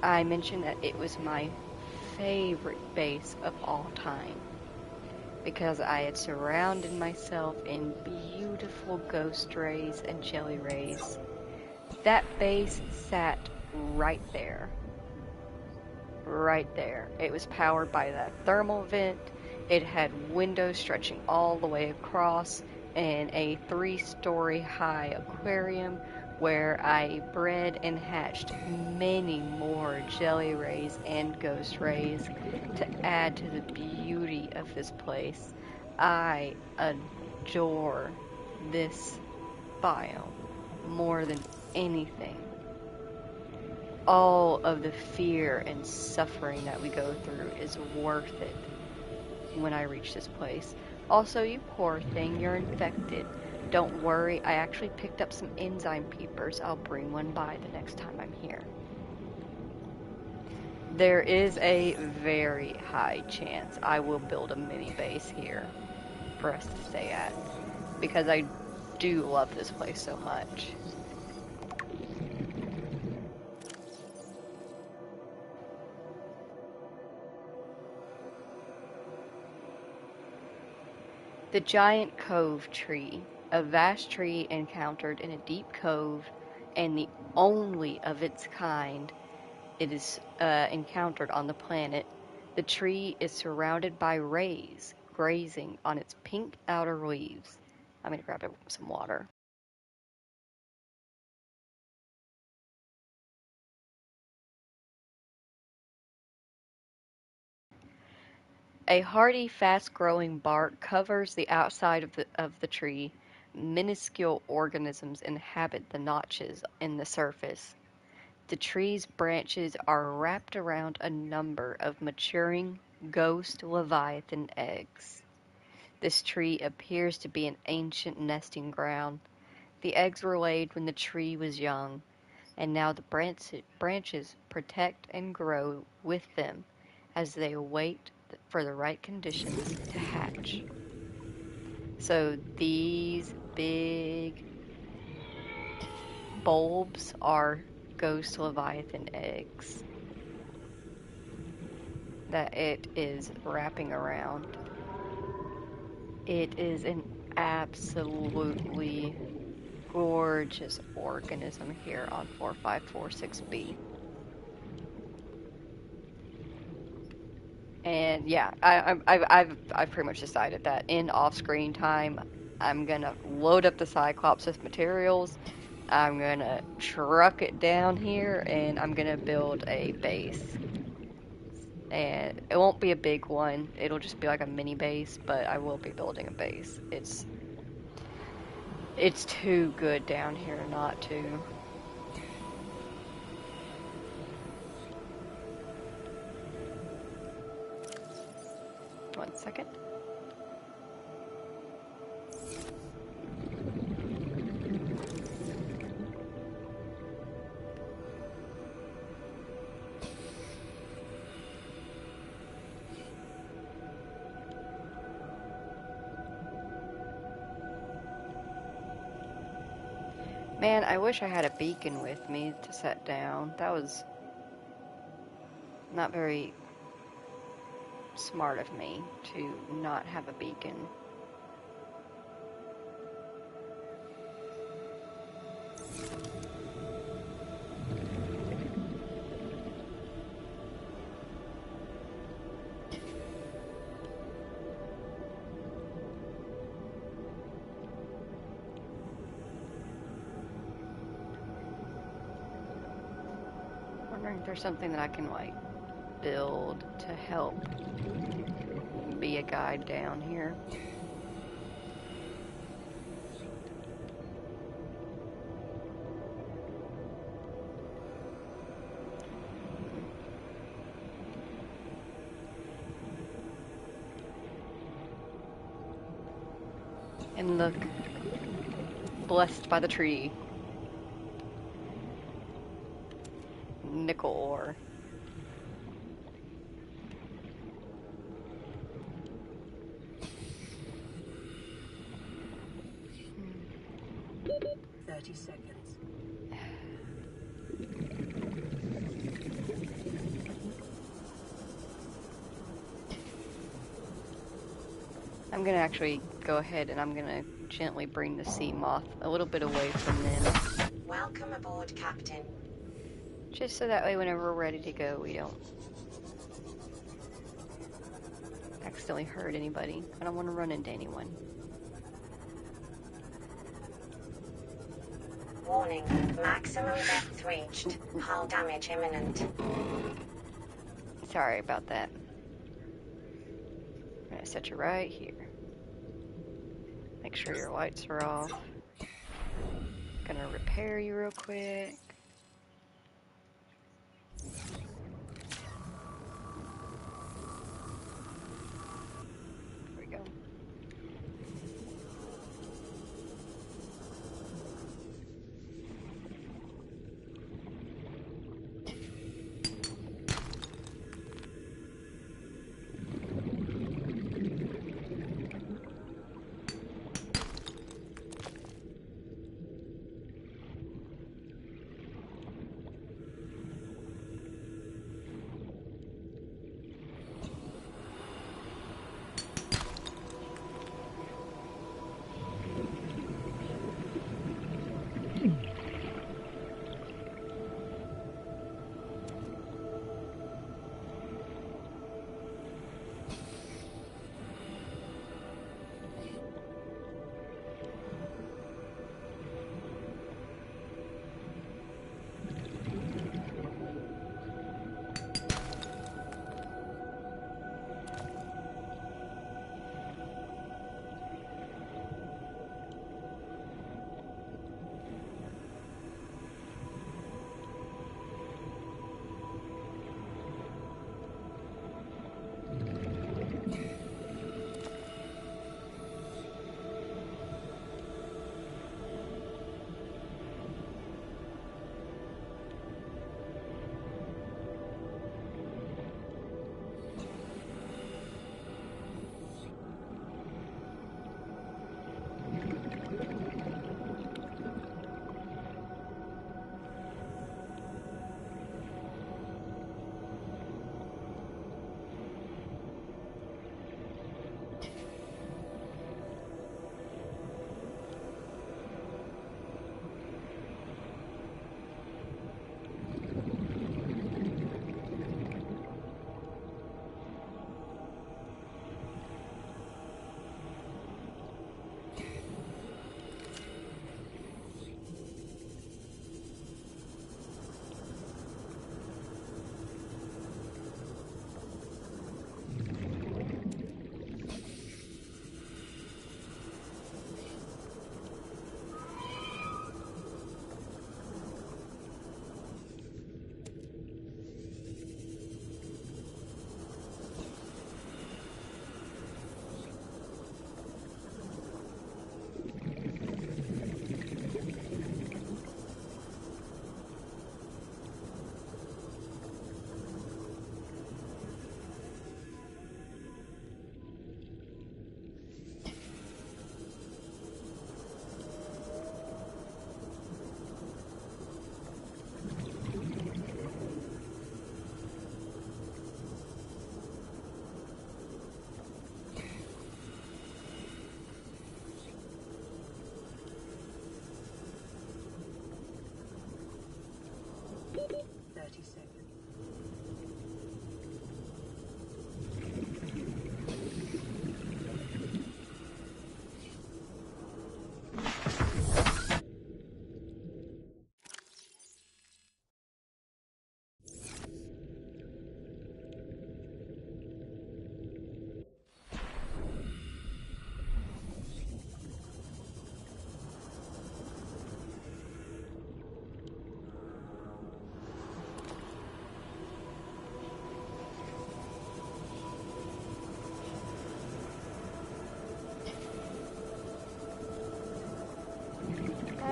I mentioned that it was my favorite base of all time because I had surrounded myself in beautiful ghost rays and jelly rays. That base sat right there. Right there. It was powered by that thermal vent. It had windows stretching all the way across and a 3-story high aquarium where I bred and hatched many more jelly rays and ghost rays to add to the beauty of this place. I adore this biome more than anything. All of the fear and suffering that we go through is worth it when I reach this place. Also, you poor thing, you're infected. Don't worry, I actually picked up some enzyme peepers. I'll bring one by the next time I'm here. There is a very high chance I will build a mini base here for us to stay at because I do love this place so much. The giant cove tree, a vast tree encountered in a deep cove and the only of its kind it is encountered on the planet. The tree is surrounded by rays grazing on its pink outer leaves. I'm going to grab some water. A hardy, fast-growing bark covers the outside of the tree. Minuscule organisms inhabit the notches in the surface. The tree's branches are wrapped around a number of maturing ghost leviathan eggs. This tree appears to be an ancient nesting ground. The eggs were laid when the tree was young, and now the branches protect and grow with them as they await for the right conditions to hatch. So these big bulbs are ghost leviathan eggs that it is wrapping around. It is an absolutely gorgeous organism here on 4546B. And yeah, I've pretty much decided that in off-screen time, I'm gonna load up the Cyclops with materials. I'm gonna truck it down here, and I'm gonna build a base. And it won't be a big one. It'll just be like a mini base, but I will be building a base. It's too good down here not to. One second. Man, I wish I had a beacon with me to set down. That was not very smart of me to not have a beacon. Wondering if there's something that I can like build to help be a guide down here. And look, blessed by the tree. Nickel ore. 30 seconds. I'm gonna actually go ahead and I'm gonna gently bring the sea moth a little bit away from them. Welcome aboard, Captain. Just so that way whenever we're ready to go, we don't accidentally hurt anybody. I don't want to run into anyone. Warning, maximum depth reached. Hull damage imminent. Sorry about that. I'm gonna set you right here. Make sure your lights are off. Gonna repair you real quick. There we go.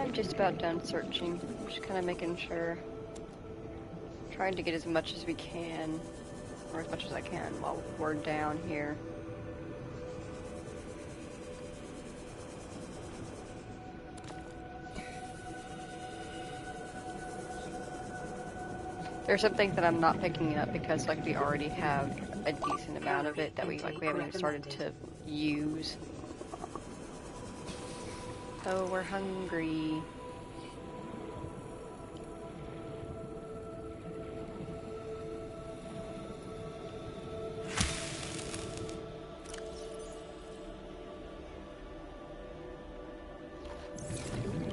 I'm just about done searching. Just kind of making sure. Trying to get as much as we can, or as much as I can, while we're down here. There's some things that I'm not picking up because like we already have a decent amount of it that we haven't even started to use. Oh, we're hungry.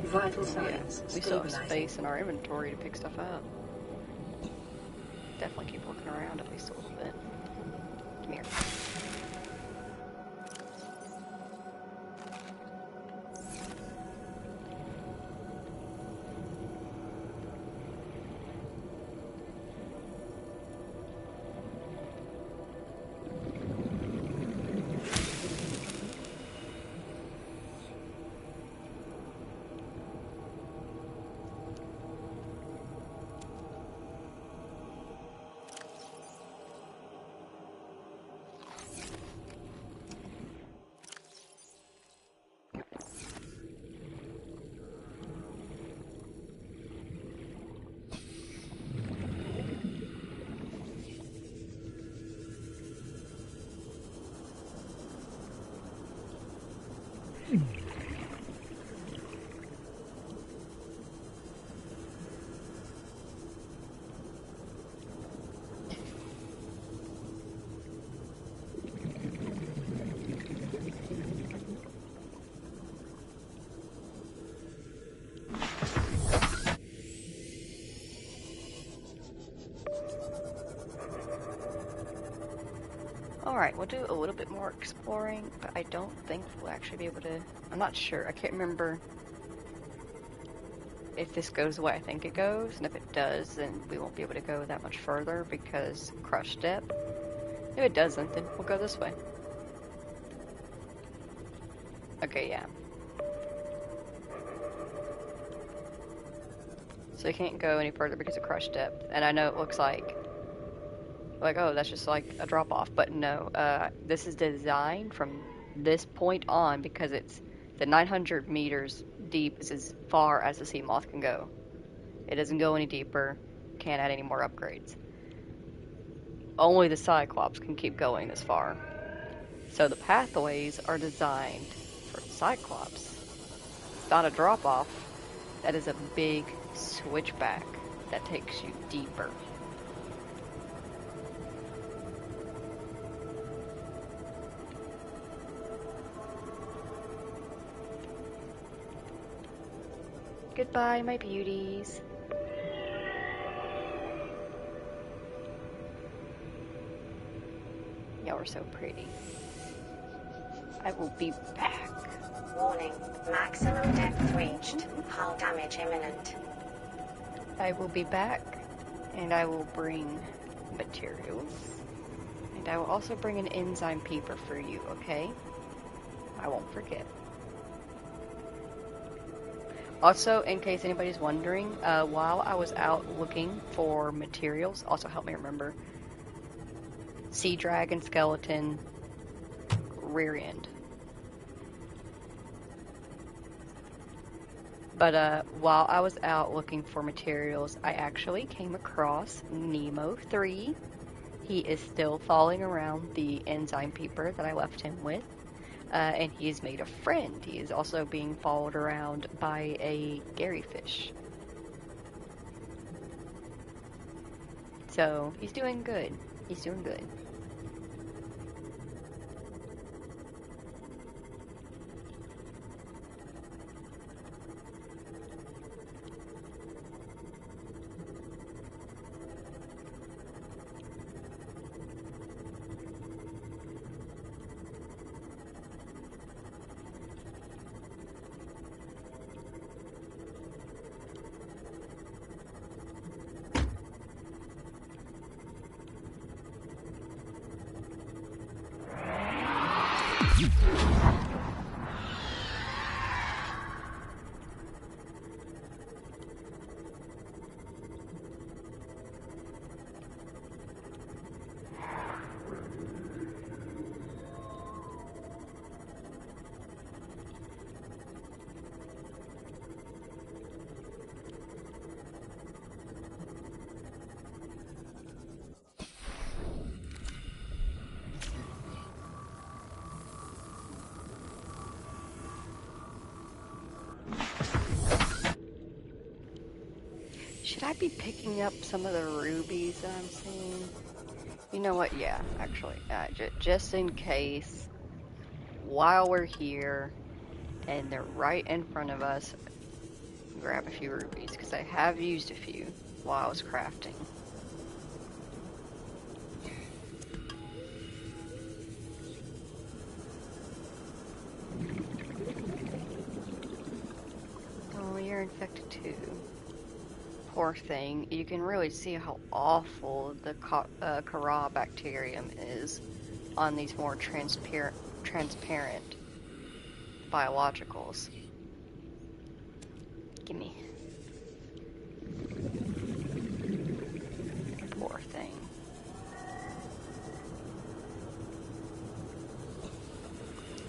Vital Yeah, signs we still have stabilizing. space in our inventory to pick stuff up. Definitely keep looking around at least a little bit. Come here. Alright, we'll do a little bit more exploring, but I don't think we'll actually be able to... I'm not sure. I can't remember if this goes the way I think it goes, and if it does, then we won't be able to go that much further because crushed depth. If it doesn't, then we'll go this way. Okay, yeah. So we can't go any further because of crushed depth, and I know it looks like, oh, that's just like a drop off, but no, this is designed from this point on because it's the 900 meters deep is as far as the sea moth can go. It doesn't go any deeper, can't add any more upgrades. Only the Cyclops can keep going this far. So the pathways are designed for Cyclops. It's not a drop off, that is a big switchback that takes you deeper. Goodbye, my beauties. Y'all are so pretty. I will be back. Warning, maximum depth reached. Hull damage imminent. I will be back, and I will bring materials. And I will also bring an enzyme paper for you, okay? I won't forget. Also, in case anybody's wondering, while I was out looking for materials, also help me remember, sea dragon skeleton, rear end. But while I was out looking for materials, I actually came across Nemo 3. He is still following around the enzyme peeper that I left him with. And he has made a friend. He is also being followed around by a Garyfish. So, he's doing good. He's doing good. Should I be picking up some of the rubies that I'm seeing? You know what? Yeah, actually, just in case, while we're here and they're right in front of us, grab a few rubies because I have used a few while I was crafting. Oh, you're infected too. Poor thing. You can really see how awful the Kara bacterium is on these more transparent biologicals. Gimme. Poor thing.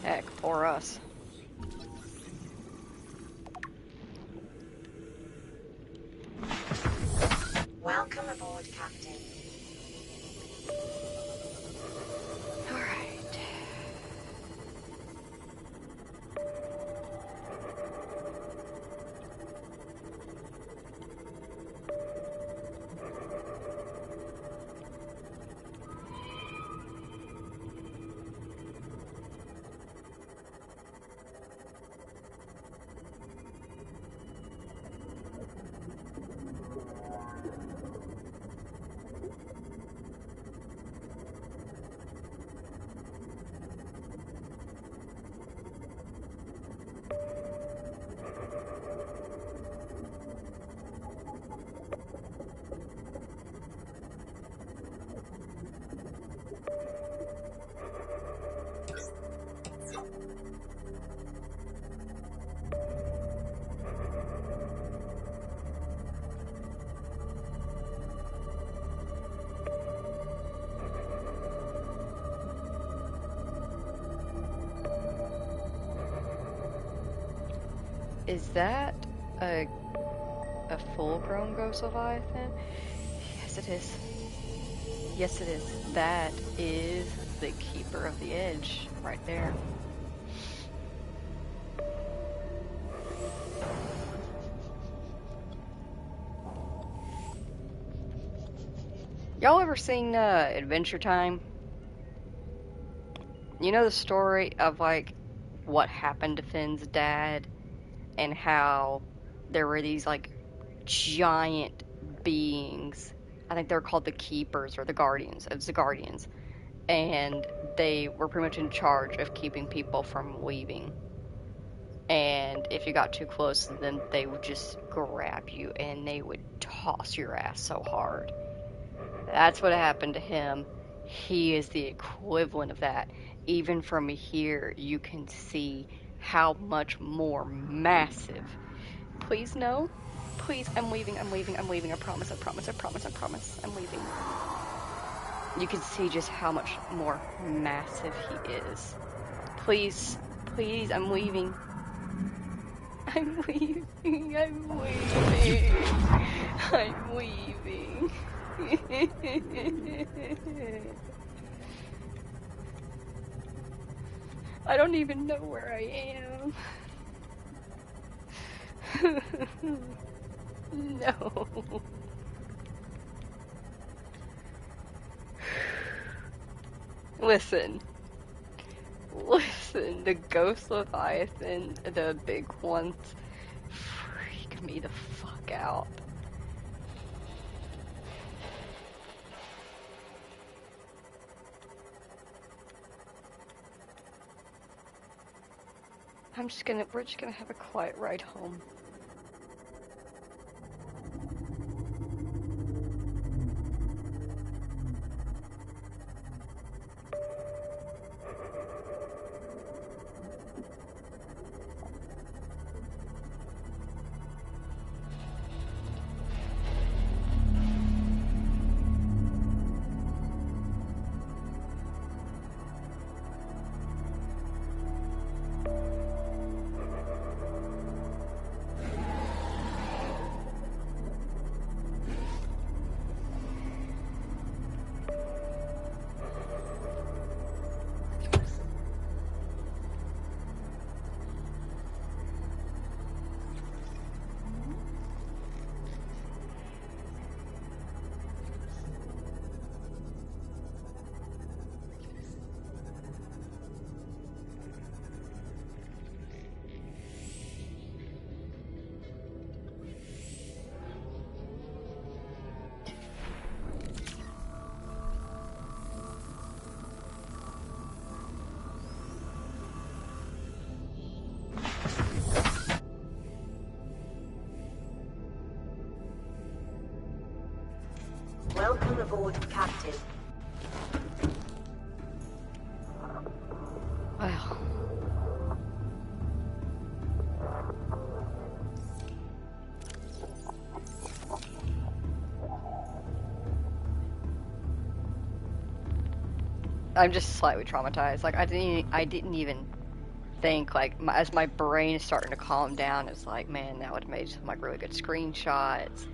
Heck, poor us. Welcome aboard, Captain. Alright. Is that a full-grown ghost leviathan? Yes, it is. Yes, it is. That is the Keeper of the Edge right there. Y'all ever seen Adventure Time? You know the story of like what happened to Finn's dad and how there were these like giant beings. I think they're called the Keepers or the Guardians. It's the Guardians. And they were pretty much in charge of keeping people from leaving. And if you got too close to them, they would just grab you and they would toss your ass so hard. That's what happened to him. He is the equivalent of that. Even from here, you can see how much more massive. Please, no. Please, I'm leaving, I'm leaving, I'm leaving. I promise, I promise, I promise, I promise. I'm leaving. You can see just how much more massive he is. Please, please, I'm leaving. I'm leaving, I'm leaving. I'm leaving. I don't even know where I am. No. Listen. Listen, the Ghost Leviathan, the big ones, freak me the fuck out. We're just gonna have a quiet ride home. Welcome aboard, Captain. Well. I'm just slightly traumatized. Like I didn't even think like as my brain is starting to calm down. It's like, man, that would have made some like really good screenshots.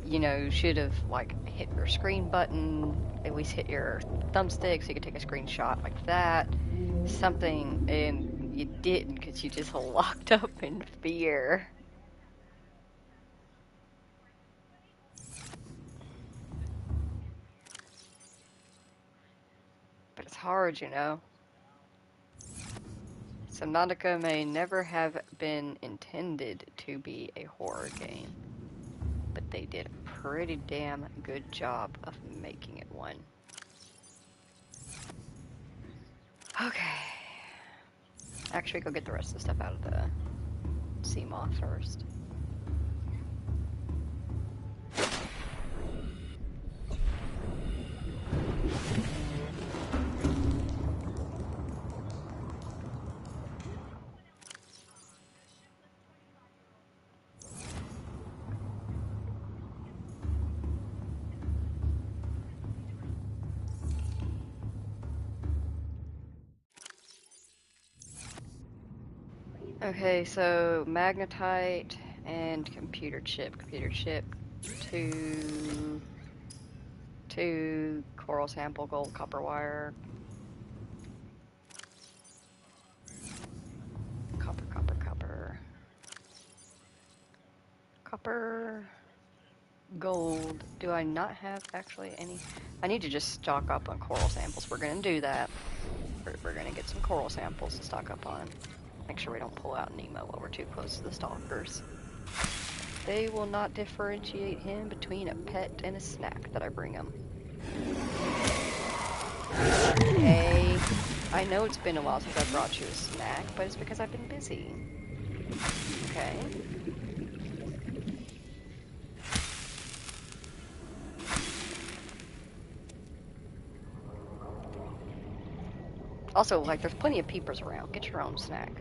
You know, you should have like hit your screen button, at least hit your thumbstick so you could take a screenshot like that. Something, and you didn't because you just locked up in fear. But it's hard, you know. Subnautica may never have been intended to be a horror game, but they did a pretty damn good job of making it one. Okay. Actually, go get the rest of the stuff out of the sea moth first. Okay, so magnetite and computer chip. Computer chip, two coral sample, gold, copper wire. Copper, copper, copper. Copper, gold. Do I not have actually any? I need to just stock up on coral samples. We're gonna do that. We're gonna get some coral samples to stock up on. Make sure we don't pull out Nemo while we're too close to the stalkers. They will not differentiate him between a pet and a snack that I bring him. Hey, I know it's been a while since I brought you a snack, but it's because I've been busy. Okay. Also, like, there's plenty of peepers around. Get your own snack.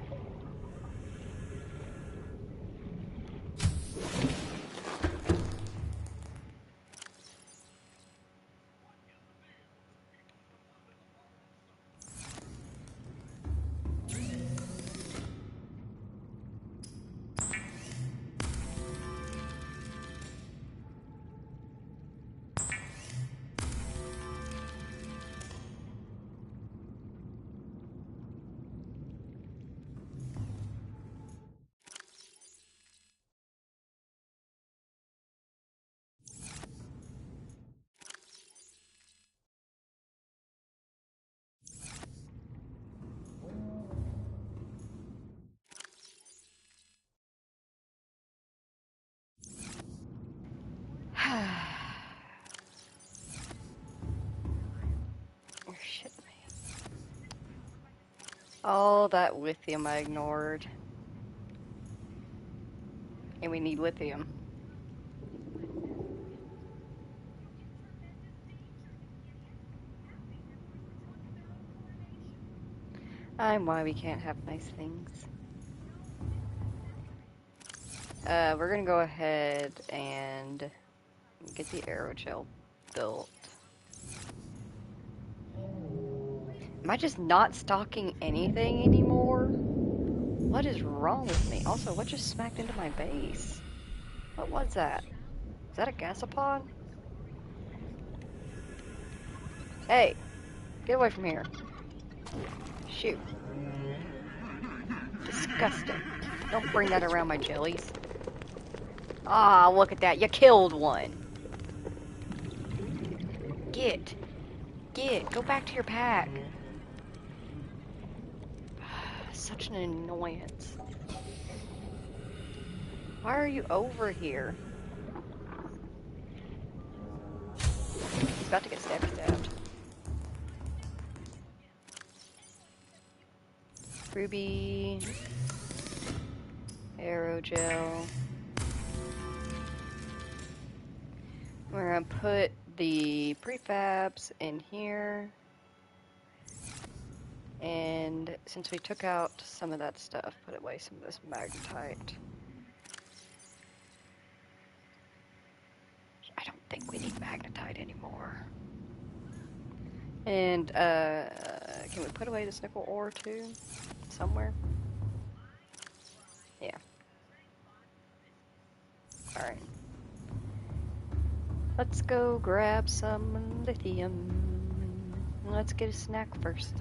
You're shitting me. All that lithium I ignored. And we need lithium. I'm why we can't have nice things. We're gonna go ahead and get the aerogel built. Am I just not stocking anything anymore? What is wrong with me? Also, what just smacked into my base? What was that? Is that a gasopod? Hey, get away from here. Shoot. Disgusting. Don't bring that around my jellies. Ah, look at that. You killed one. Get. Go back to your pack. Such an annoyance. Why are you over here? He's about to get stabbed. Ruby. Aerogel. We're gonna put the prefabs in here. And since we took out some of that stuff, put away some of this magnetite. I don't think we need magnetite anymore. And, can we put away this nickel ore too? Somewhere? Yeah. Alright. Let's go grab some lithium. Let's get a snack first.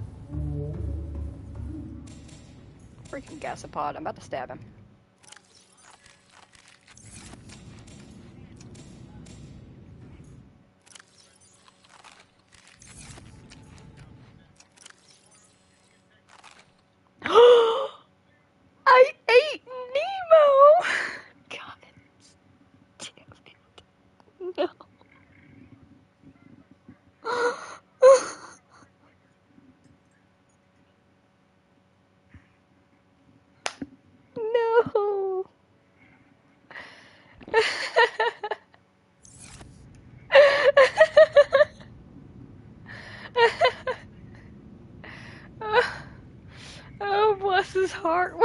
Freaking gasopod, I'm about to stab him. I ate Nemo! God damn it. No. No. Oh, bless his heart.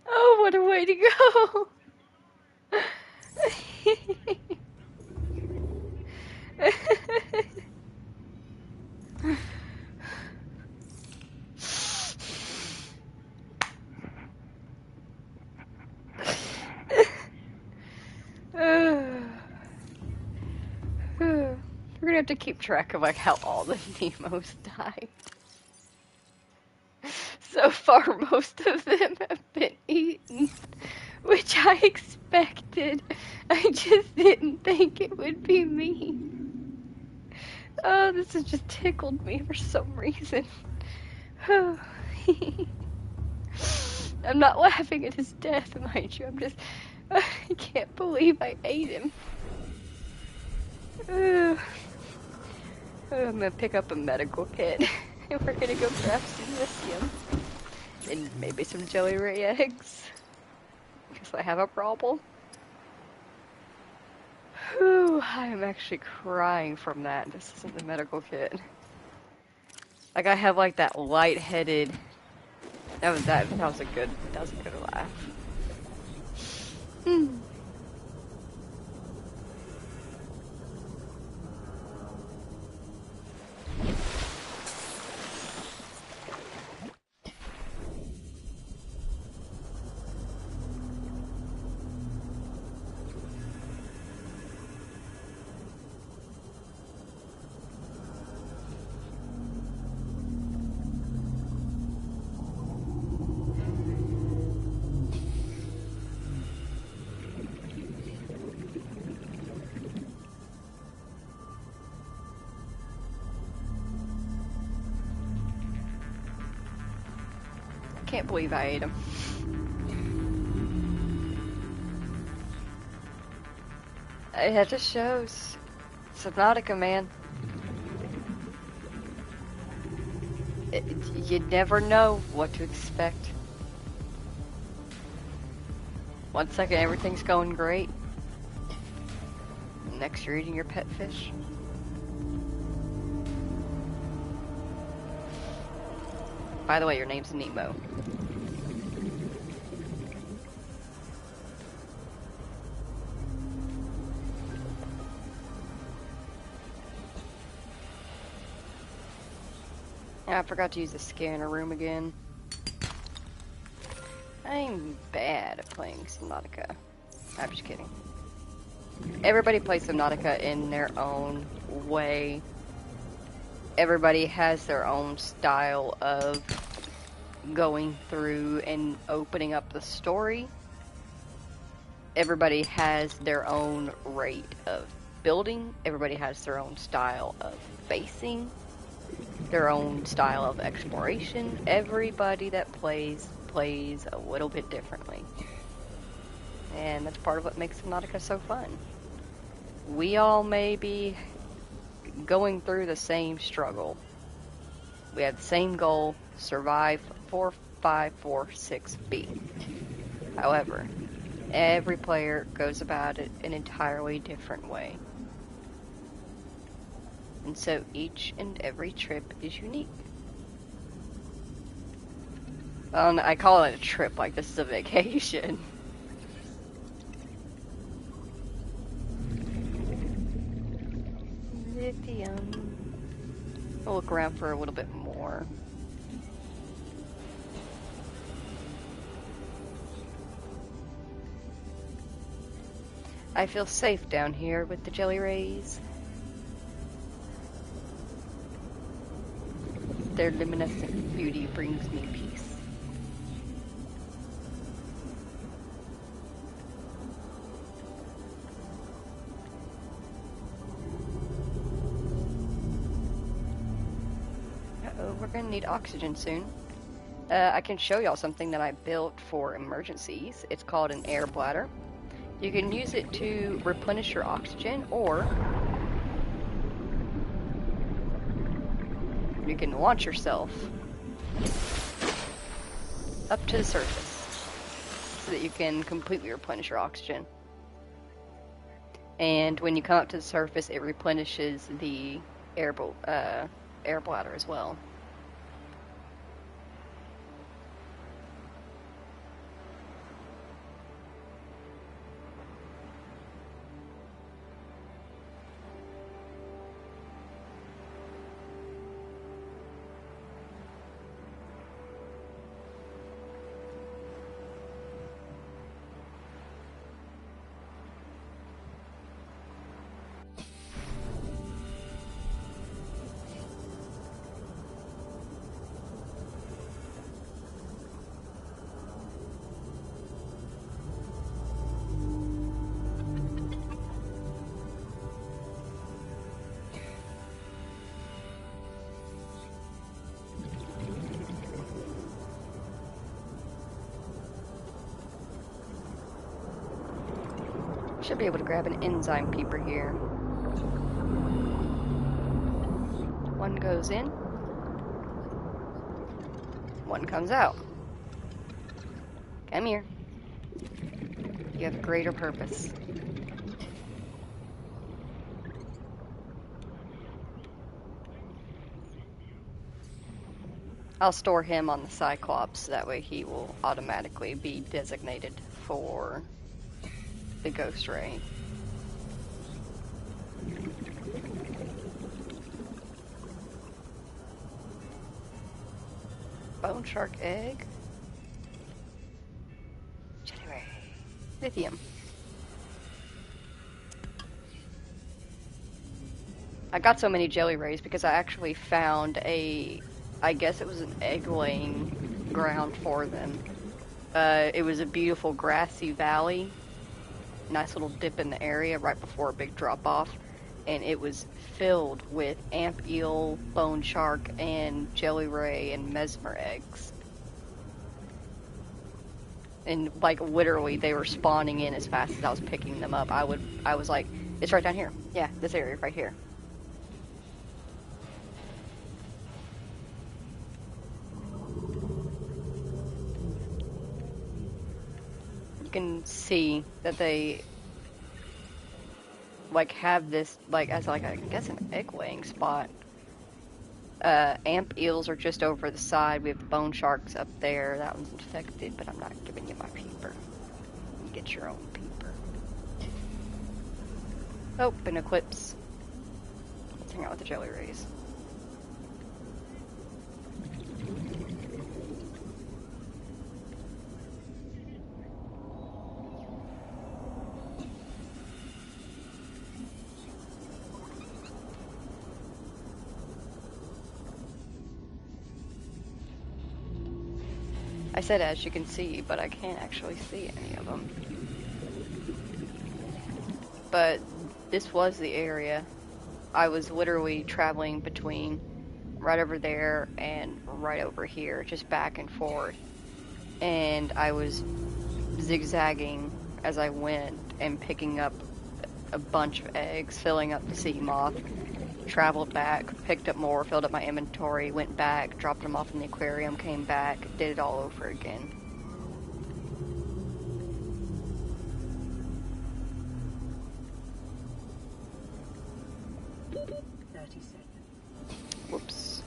Oh, what a way to go. We're gonna have to keep track of like how all the Nemos died. So far, most of them have been eaten, which I expected. I just didn't think it would be me. Oh, this has just tickled me for some reason. I'm not laughing at his death, mind you. I can't believe I ate him. I'm gonna pick up a medical kit. And we're gonna go grab some lithium. And maybe some jelly ray eggs. Because I have a problem. Whew, I am actually crying from that. This isn't the medical kit. Like I have like that lightheaded. That was a good laugh. Can't believe I ate him. It just shows. Subnautica, man. You never know what to expect. One second everything's going great. Next you're eating your pet fish. By the way, your name's Nemo. I forgot to use the scanner room again. I'm bad at playing Subnautica. I'm just kidding. Everybody plays Subnautica in their own way. Everybody has their own style of going through and opening up the story. Everybody has their own rate of building. Everybody has their own style of basing. Their own style of exploration. Everybody that plays a little bit differently. And that's part of what makes Subnautica so fun. We all may be going through the same struggle. We have the same goal, survive 4546B. However, every player goes about it an entirely different way. And so each and every trip is unique. I call it a trip, like this is a vacation. Lithium. I'll look around for a little bit more. I feel safe down here with the jelly rays. Their luminescent beauty brings me peace. Uh-oh, we're gonna need oxygen soon. I can show y'all something that I built for emergencies. It's called an air bladder. You can use it to replenish your oxygen, or you can launch yourself up to the surface so that you can completely replenish your oxygen. And when you come up to the surface, it replenishes the air bladder as well. Should be able to grab an enzyme peeper here. One goes in, one comes out. Come here. You have a greater purpose. I'll store him on the Cyclops, that way he will automatically be designated for the Ghost Ray. Bone shark egg. Jelly ray. Lithium. I got so many jelly rays because I actually found I guess it was an egg laying ground for them. It was a beautiful grassy valley. Nice little dip in the area right before a big drop off, and it was filled with amp eel, bone shark, and jelly ray and mesmer eggs. And like literally they were spawning in as fast as I was picking them up. I was like, it's right down here. Yeah, this area right here. You can see that they like have this like as like I guess an egg laying spot. Amp eels are just over the side. We have the bone sharks up there. That one's infected, but I'm not giving you my peeper. You get your own peeper. Oh, an eclipse. Let's hang out with the jelly rays. I said as you can see, but I can't actually see any of them. But this was the area. I was literally traveling between right over there and right over here, just back and forth. And I was zigzagging as I went and picking up a bunch of eggs, filling up the sea moth, traveled back, picked up more, filled up my inventory, went back, dropped them off in the aquarium, came back, did it all over again. 30 seconds. Whoops.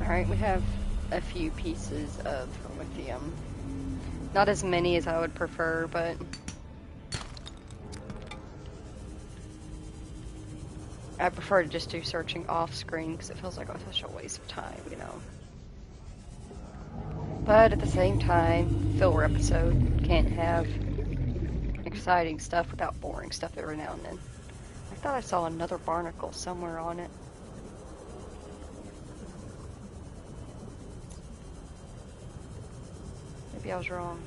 Alright, we have a few pieces of lithium. Not as many as I would prefer, but I prefer to just do searching off screen because it feels like such a waste of time, you know. But at the same time, filler episode can't have exciting stuff without boring stuff every now and then. I thought I saw another barnacle somewhere on it. Maybe I was wrong.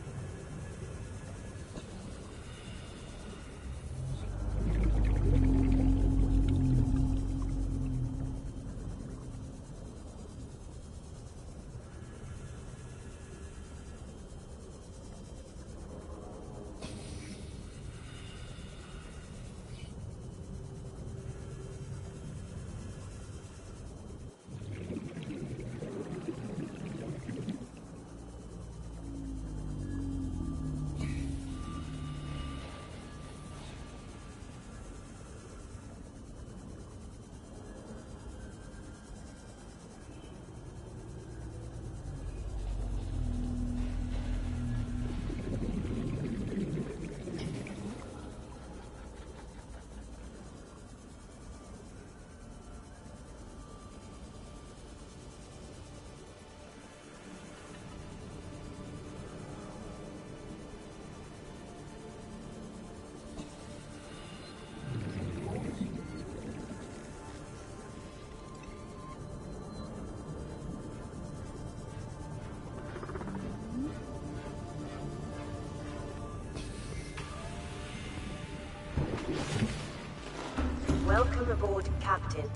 Welcome aboard, Captain.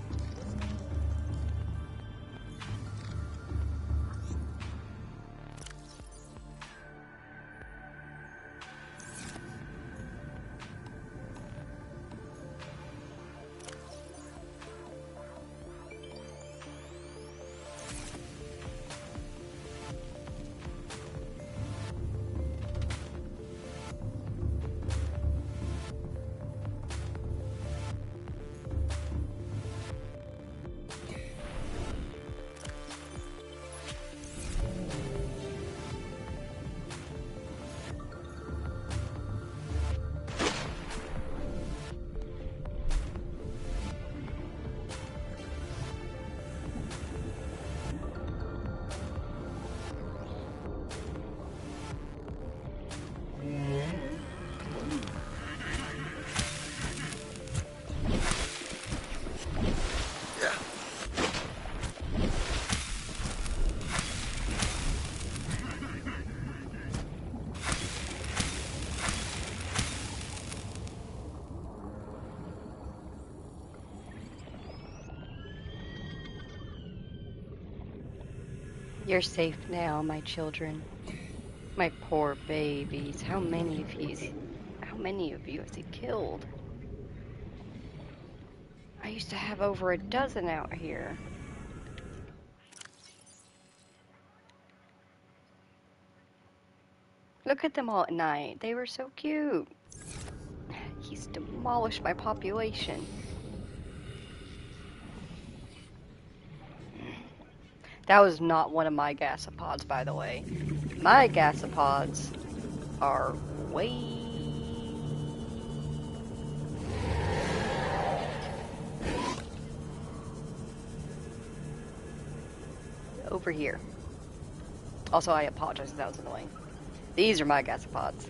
You're safe now, my children. My poor babies. How many of you has he killed? I used to have over a dozen out here. Look at them all at night. They were so cute. He's demolished my population. That was not one of my gasopods, by the way. My gasopods are way over here. Also, I apologize if that was annoying. These are my gasopods.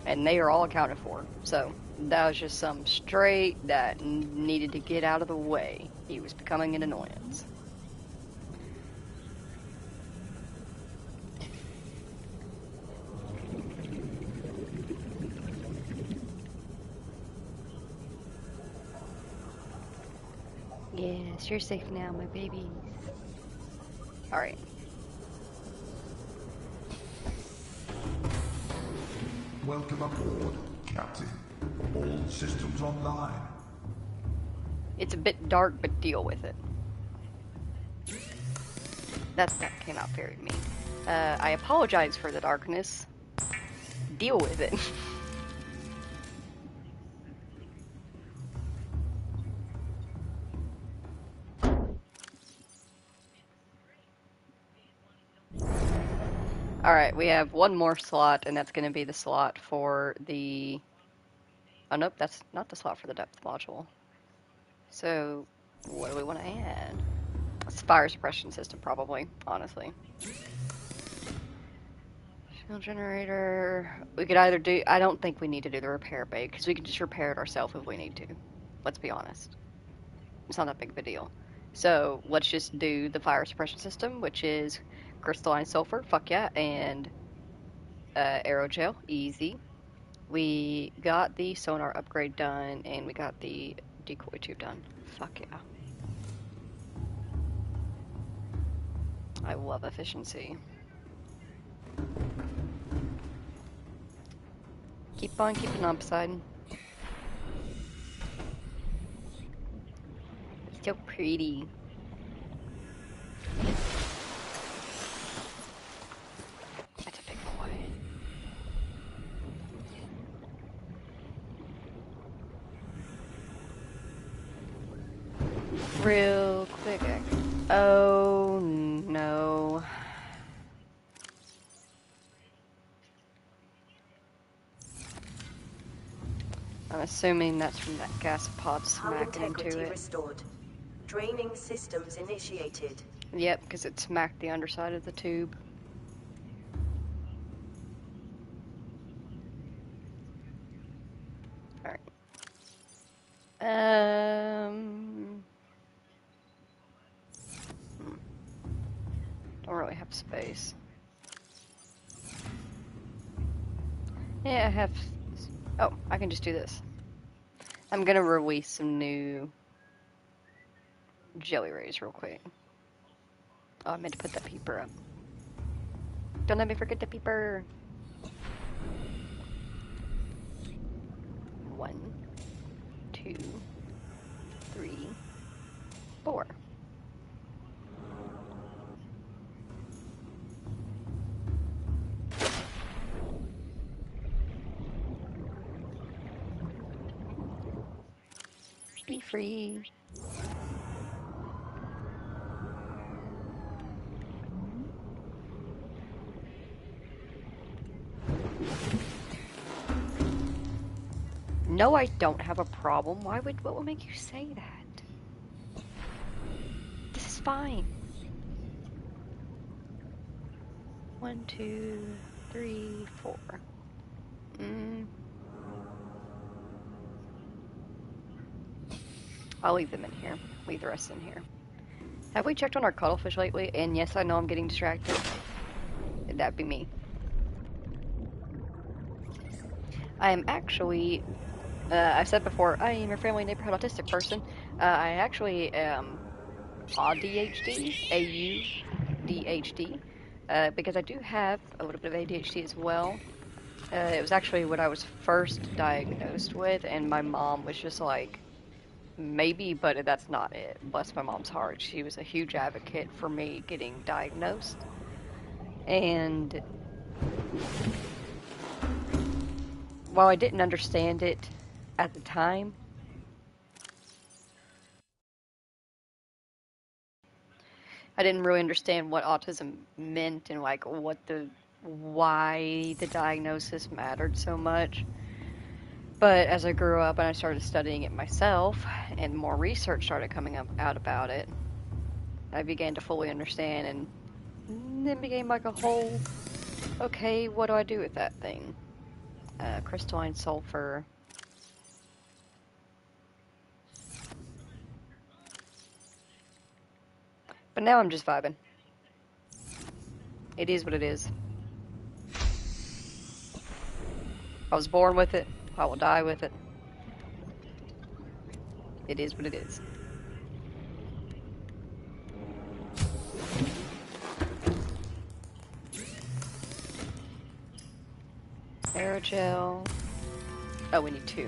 And they are all accounted for. So, that was just some straight that needed to get out of the way. He was becoming an annoyance. Yes, you're safe now, my babies. Alright. Welcome aboard, Captain. All systems online. It's a bit dark, but deal with it. That came out very mean. I apologize for the darkness. Deal with it. Alright, we have one more slot, and that's going to be the slot for the... Oh, nope, that's not the slot for the depth module. So, what do we want to add? It's a fire suppression system, probably, honestly. Fuel generator... We could either do... I don't think we need to do the repair bay, because we can just repair it ourselves if we need to. Let's be honest. It's not that big of a deal. So, let's just do the fire suppression system, which is crystalline sulfur, fuck yeah, and aerogel, easy. We got the sonar upgrade done, and we got the decoy tube done. Fuck yeah. I love efficiency. Keep on keeping on, Poseidon. It's so pretty. That's a big boy. Real quick. Oh no. I'm assuming that's from that gas pod Hull smacking into integrity it. restored. Draining systems initiated. Yep, because it smacked the underside of the tube. Alright. Don't really have space. Yeah, I have... Oh, I can just do this. I'm gonna release some new jelly rays real quick. Oh, I meant to put that peeper up. Don't let me forget the peeper. 1, 2, 3, 4. Be free. No, I don't have a problem. What would make you say that? This is fine. 1, 2, 3, 4. I'll leave them in here. Leave the rest in here. Have we checked on our cuttlefish lately? And yes, I know I'm getting distracted. That'd be me. I am actually, I said before, I am your family neighborhood autistic person. I actually am ADHD, AUDHD, because I do have a little bit of ADHD as well. It was actually what I was first diagnosed with, and my mom was just like, maybe, but that's not it. Bless my mom's heart. She was a huge advocate for me getting diagnosed. And while I didn't understand it at the time, I didn't really understand what autism meant and like why the diagnosis mattered so much. But as I grew up and I started studying it myself and more research started coming out about it, I began to fully understand, and then became like a whole, okay, what do I do with that thing? Crystalline sulfur. But now I'm just vibing. It is what it is. I was born with it. I will die with it. It is what it is. Aerogel. Oh, we need 2.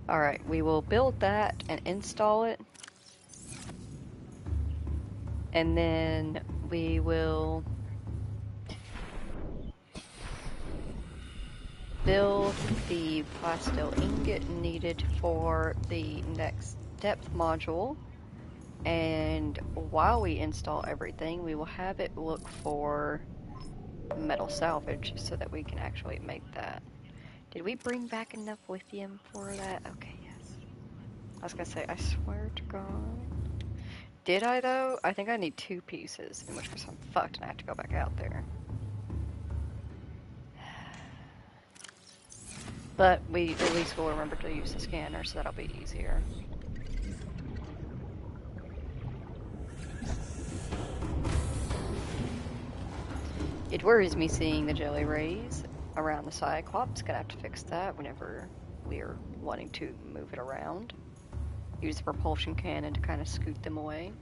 Alright, we will build that and install it. And then we will build the plasteel ingot needed for the next depth module. And while we install everything, we will have it look for metal salvage so that we can actually make that. Did we bring back enough lithium for that? Okay, yes. I was gonna say, I swear to God. Did I though? I think I need 2 pieces, in which case I'm fucked and I have to go back out there. But we at least will remember to use the scanner, so that'll be easier. It worries me seeing the jelly rays around the Cyclops. Gonna have to fix that whenever we're wanting to move it around. Use the propulsion cannon to kind of scoot them away.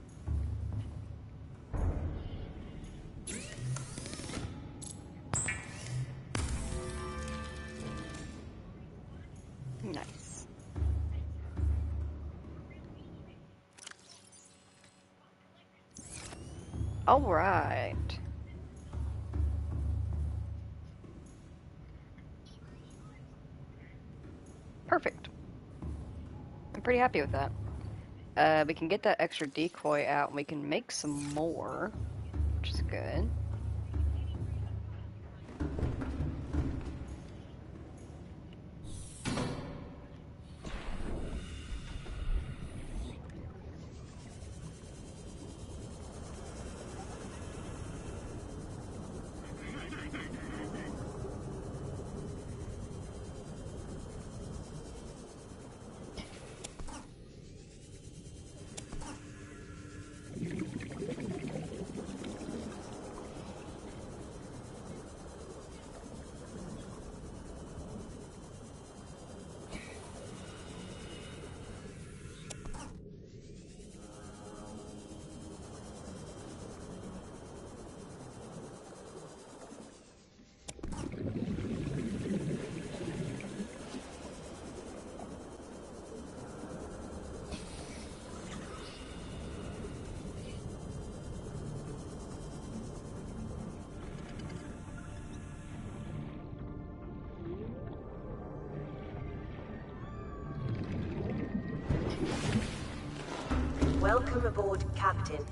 Nice. Alright. Perfect. I'm pretty happy with that. We can get that extra decoy out and we can make some more, which is good. Welcome aboard, Captain.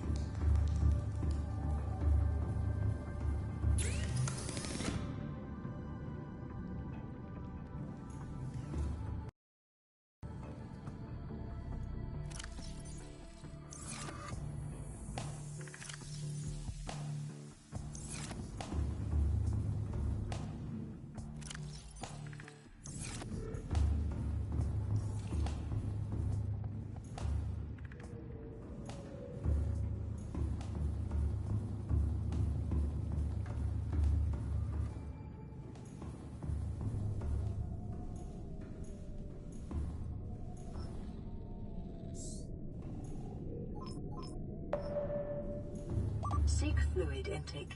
Seek fluid intake.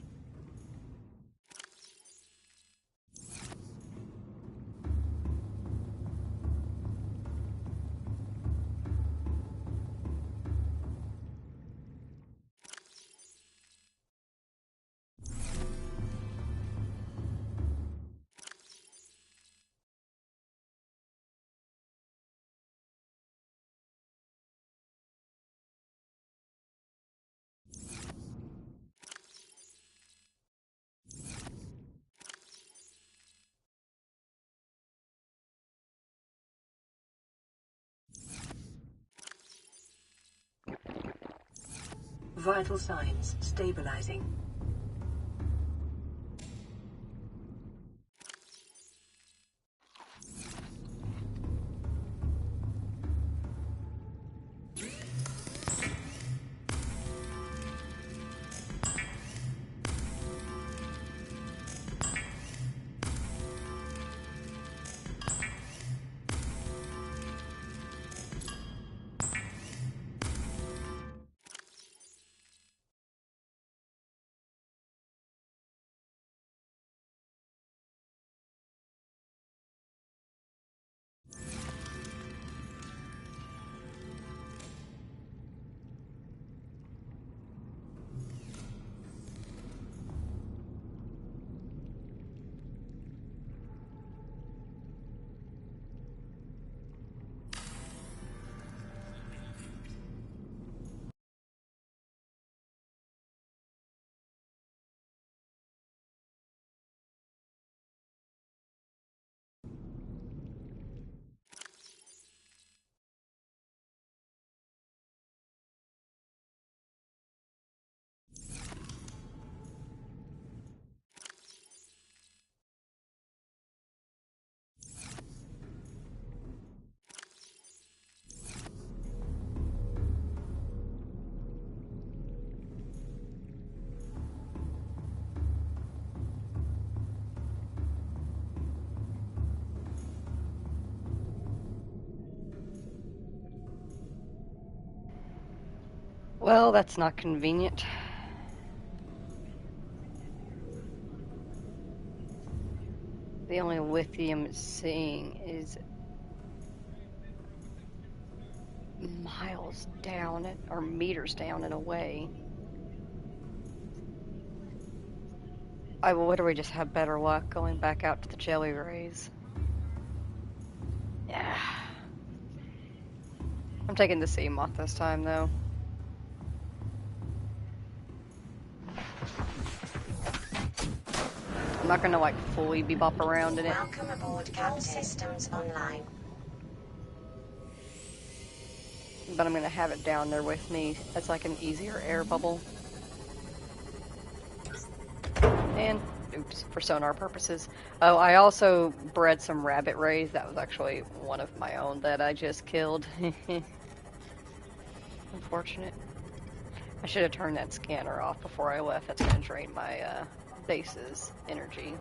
Vital signs stabilizing. Well, that's not convenient. The only lithium it's seeing is miles down, or meters down and away. I will literally just have better luck going back out to the jelly rays. Yeah. I'm taking the sea moth this time, though. I'm not gonna, like, fully bebop around in it. Welcome aboard, Captain. Systems online. But I'm gonna have it down there with me as, like, an easier air bubble. And, oops, for sonar purposes. Oh, I also bred some rabbit rays. That was actually one of my own that I just killed. Unfortunate. I should have turned that scanner off before I left. That's gonna drain my base's energy.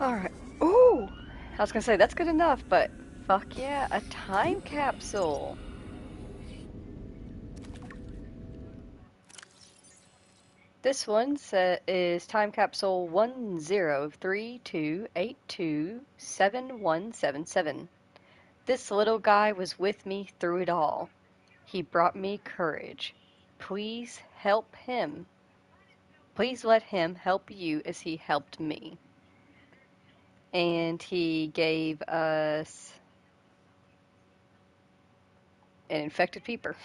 Alright. Ooh! I was gonna say, that's good enough, but fuck yeah, a time capsule! This one is time capsule 1032827177. This little guy was with me through it all. He brought me courage. Please help him. Please let him help you as he helped me. And he gave us an infected peeper.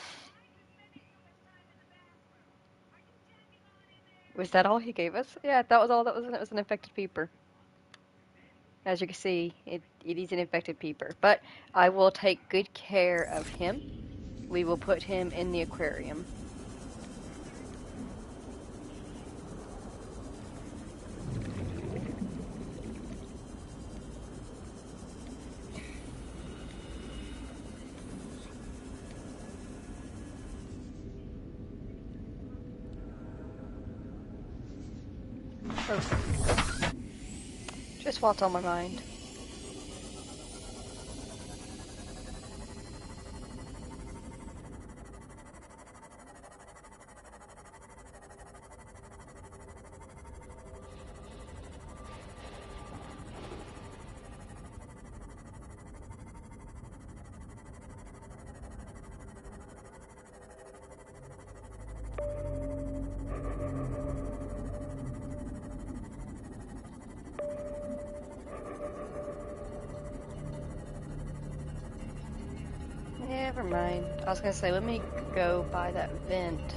Was that all he gave us? Yeah, that was all that was in it, was an infected peeper. As you can see, it is an infected peeper. But I will take good care of him. We will put him in the aquarium. Oh. Just what's on my mind. Never mind. I was gonna say, let me go by that vent.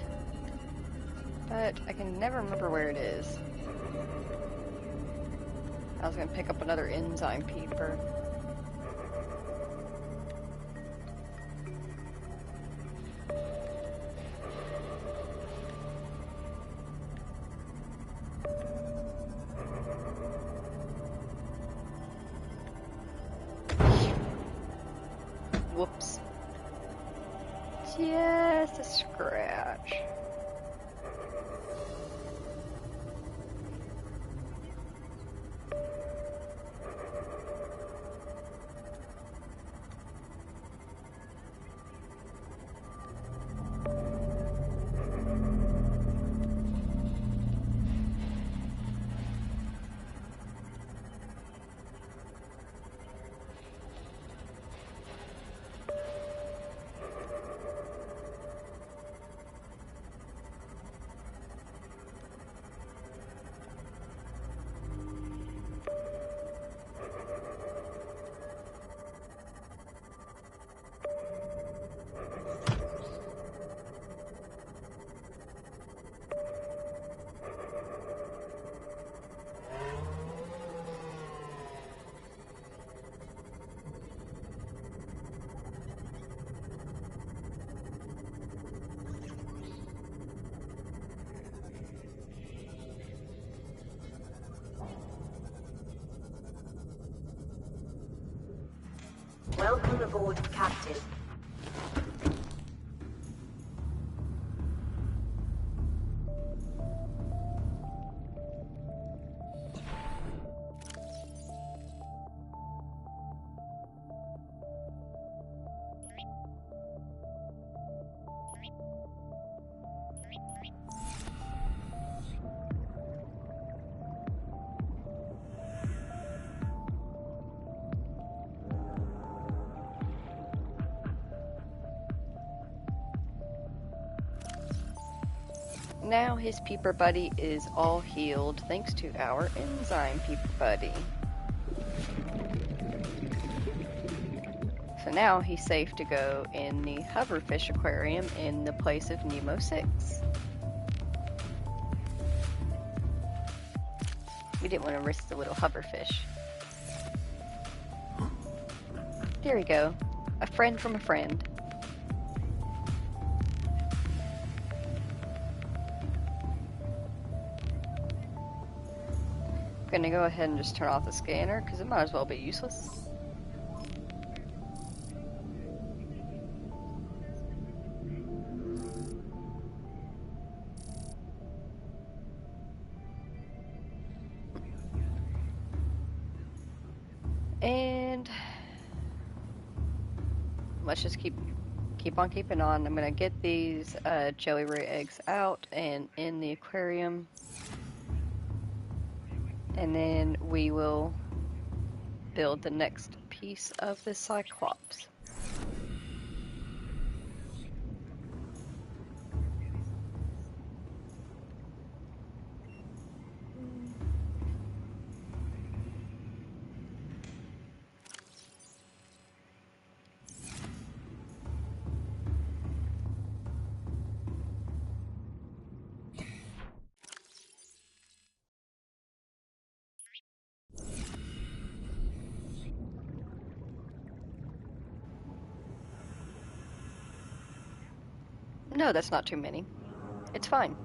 But I can never remember where it is. I was gonna pick up another enzyme peeper. Whoops. Just a scratch. Welcome aboard, Captain. Now his peeper buddy is all healed thanks to our enzyme peeper buddy. So now he's safe to go in the hoverfish aquarium in the place of Nemo 6. We didn't want to risk the little hoverfish. There we go. A friend from a friend. I'm gonna go ahead and just turn off the scanner because it might as well be useless. And let's just keep on keeping on. I'm gonna get these jelly ray eggs out and in the aquarium, and then we will build the next piece of the Cyclops. No, that's not too many. It's fine.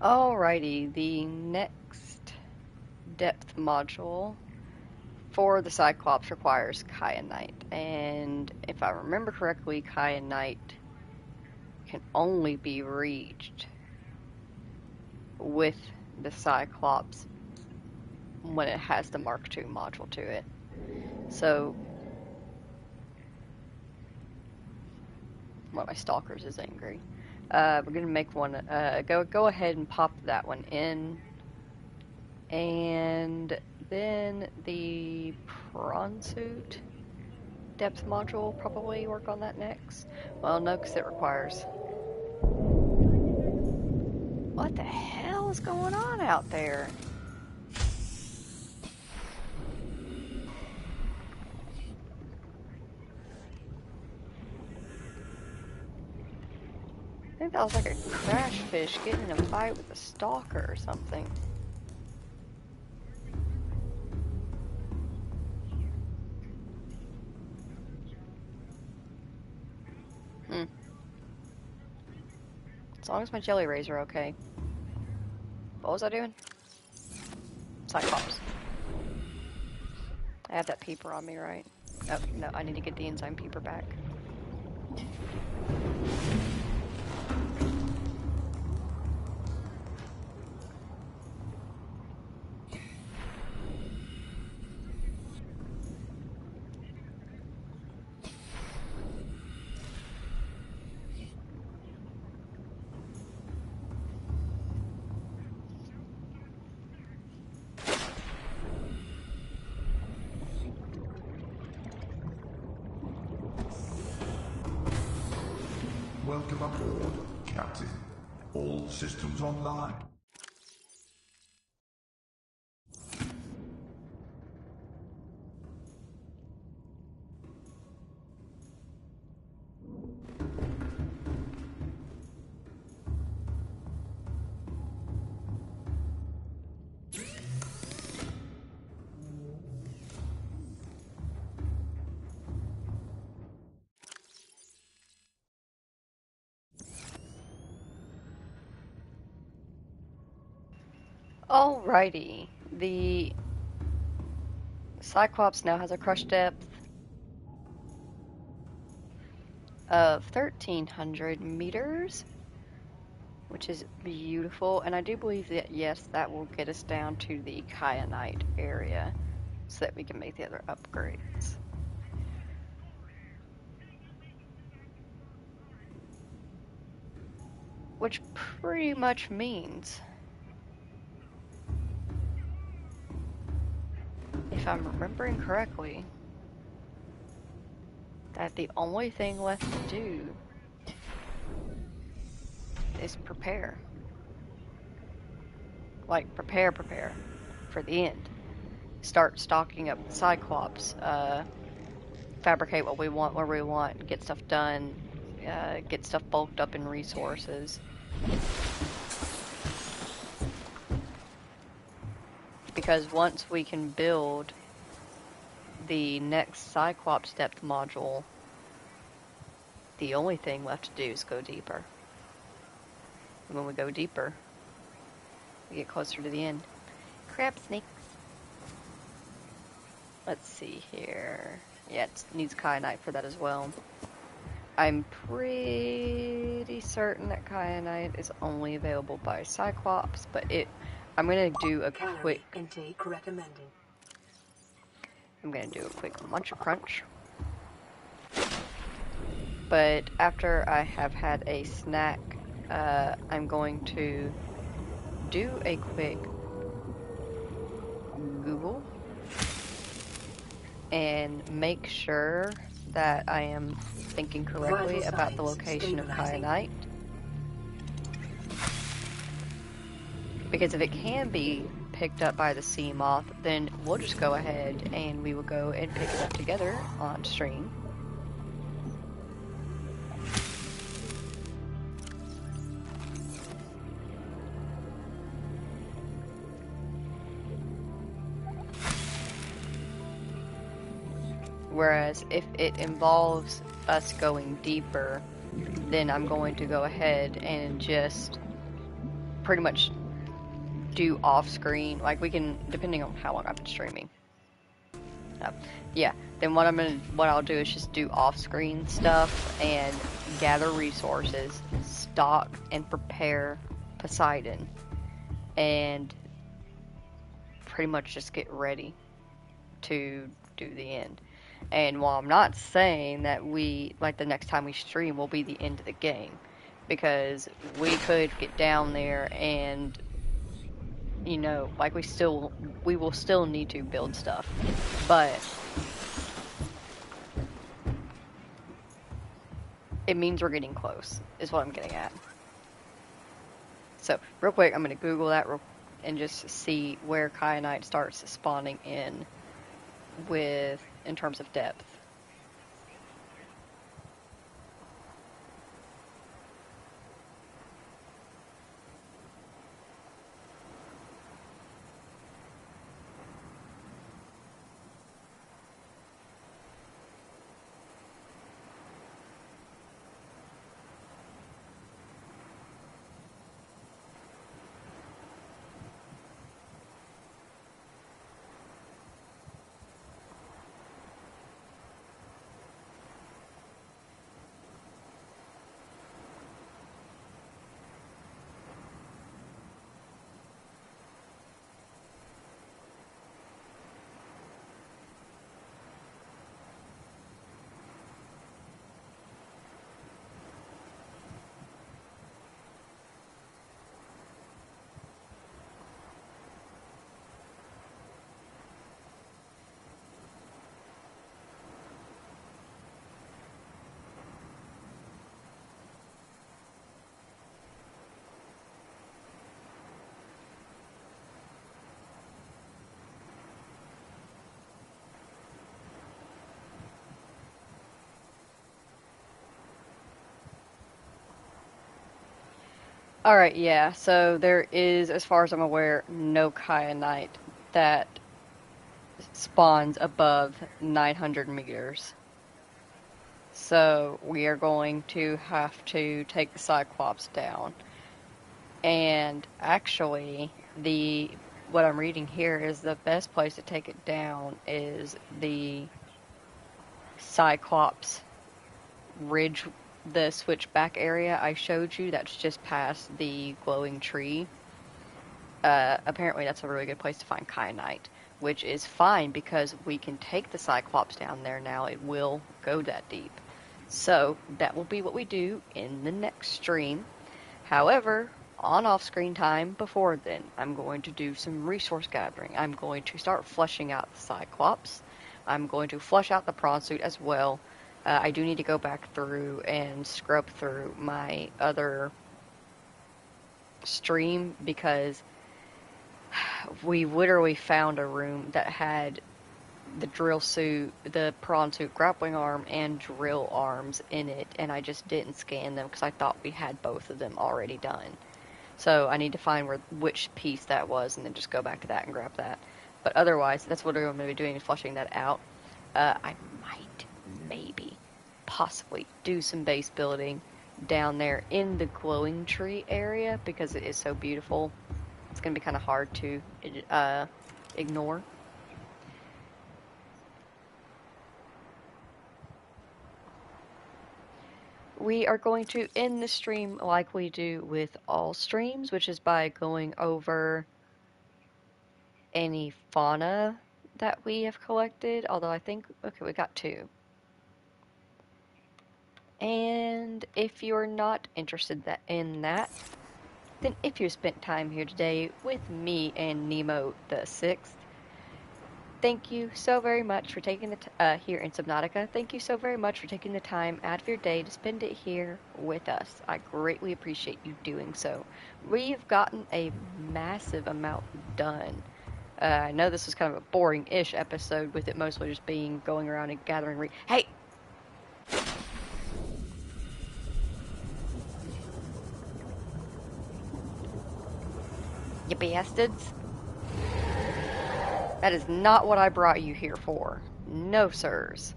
Alrighty, the next depth module for the Cyclops requires kyanite, and if I remember correctly, kyanite can only be reached with the Cyclops when it has the Mark II module to it. So, well, my stalkers is angry. We're gonna make one. Go ahead and pop that one in, and then the prawn suit depth module will probably work on that next. Well, no, because it requires. What the hell is going on out there? I think that was like a crash fish getting in a fight with a stalker or something. Hmm. As long as my jelly rays are okay. What was I doing? Cyclops. I have that paper on me, right? Oh, no, I need to get the enzyme paper back. Welcome aboard, Captain. All systems online. Alrighty. The Cyclops now has a crush depth of 1,300 meters, which is beautiful. And I do believe that, yes, that will get us down to the kyanite area so that we can make the other upgrades. Which pretty much means, if I'm remembering correctly, that the only thing left to do is prepare. Like, prepare for the end. Start stocking up the Cyclops, fabricate what we want where we want, get stuff done, get stuff bulked up in resources. Because once we can build the next Cyclops depth module, the only thing left to do is go deeper. And when we go deeper, we get closer to the end. Crab snakes. Let's see here. Yeah, it needs kyanite for that as well. I'm pretty certain that kyanite is only available by Cyclops, but I'm gonna do a Calorie quick. intake recommended. I'm gonna do a quick munch crunch. But after I have had a snack, I'm going to do a quick Google and make sure that I am thinking correctly Vital about the signs location of stabilizing. kyanite. Because if it can be picked up by the sea moth, then we'll just go ahead and we will go and pick it up together on stream. Whereas if it involves us going deeper, then I'm going to go ahead and just pretty much do off-screen. Like, we can, depending on how long I've been streaming. Yeah, then what I'll do is just do off-screen stuff and gather resources, stock and prepare Poseidon, and pretty much just get ready to do the end. And while I'm not saying that the next time we stream will be the end of the game, because we could get down there and, like, we will still need to build stuff, but it means we're getting close, is what I'm getting at. So, real quick, I'm going to Google that and just see where kyanite starts spawning in terms of depth. Alright, yeah, so there is, as far as I'm aware, no kyanite that spawns above 900 meters. So we are going to have to take the Cyclops down. And actually, what I'm reading here is the best place to take it down is the Cyclops ridge, the switchback area I showed you. That's just past the glowing tree. Apparently that's a really good place to find kyanite, which is fine because we can take the Cyclops down there now. It will go that deep. So that will be what we do in the next stream. However, on off-screen time before then, I'm going to do some resource gathering. I'm going to start flushing out the Cyclops. I'm going to flush out the prawn suit as well. I do need to go back through and scrub through my other stream because we literally found a room that had the drill suit, the prawn suit grappling arm, and drill arms in it, and I just didn't scan them because I thought we had both of them already done. So I need to find which piece that was and then just go back to that and grab that. But otherwise, that's what I'm going to be doing is flushing that out. I might, maybe, possibly do some base building down there in the glowing tree area because it is so beautiful. It's going to be kind of hard to ignore. We are going to end the stream like we do with all streams, which is by going over any fauna that we have collected. Although I think, okay, we got two. And if you're not interested in that, then if you spent time here today with me and Nemo the Sixth, thank you so very much for taking here in Subnautica. Thank you so very much for taking the time out of your day to spend it here with us. I greatly appreciate you doing so. We've gotten a massive amount done. I know this was kind of a boring-ish episode with it mostly just being going around and gathering Hey! You bastards. That is not what I brought you here for. No, sirs.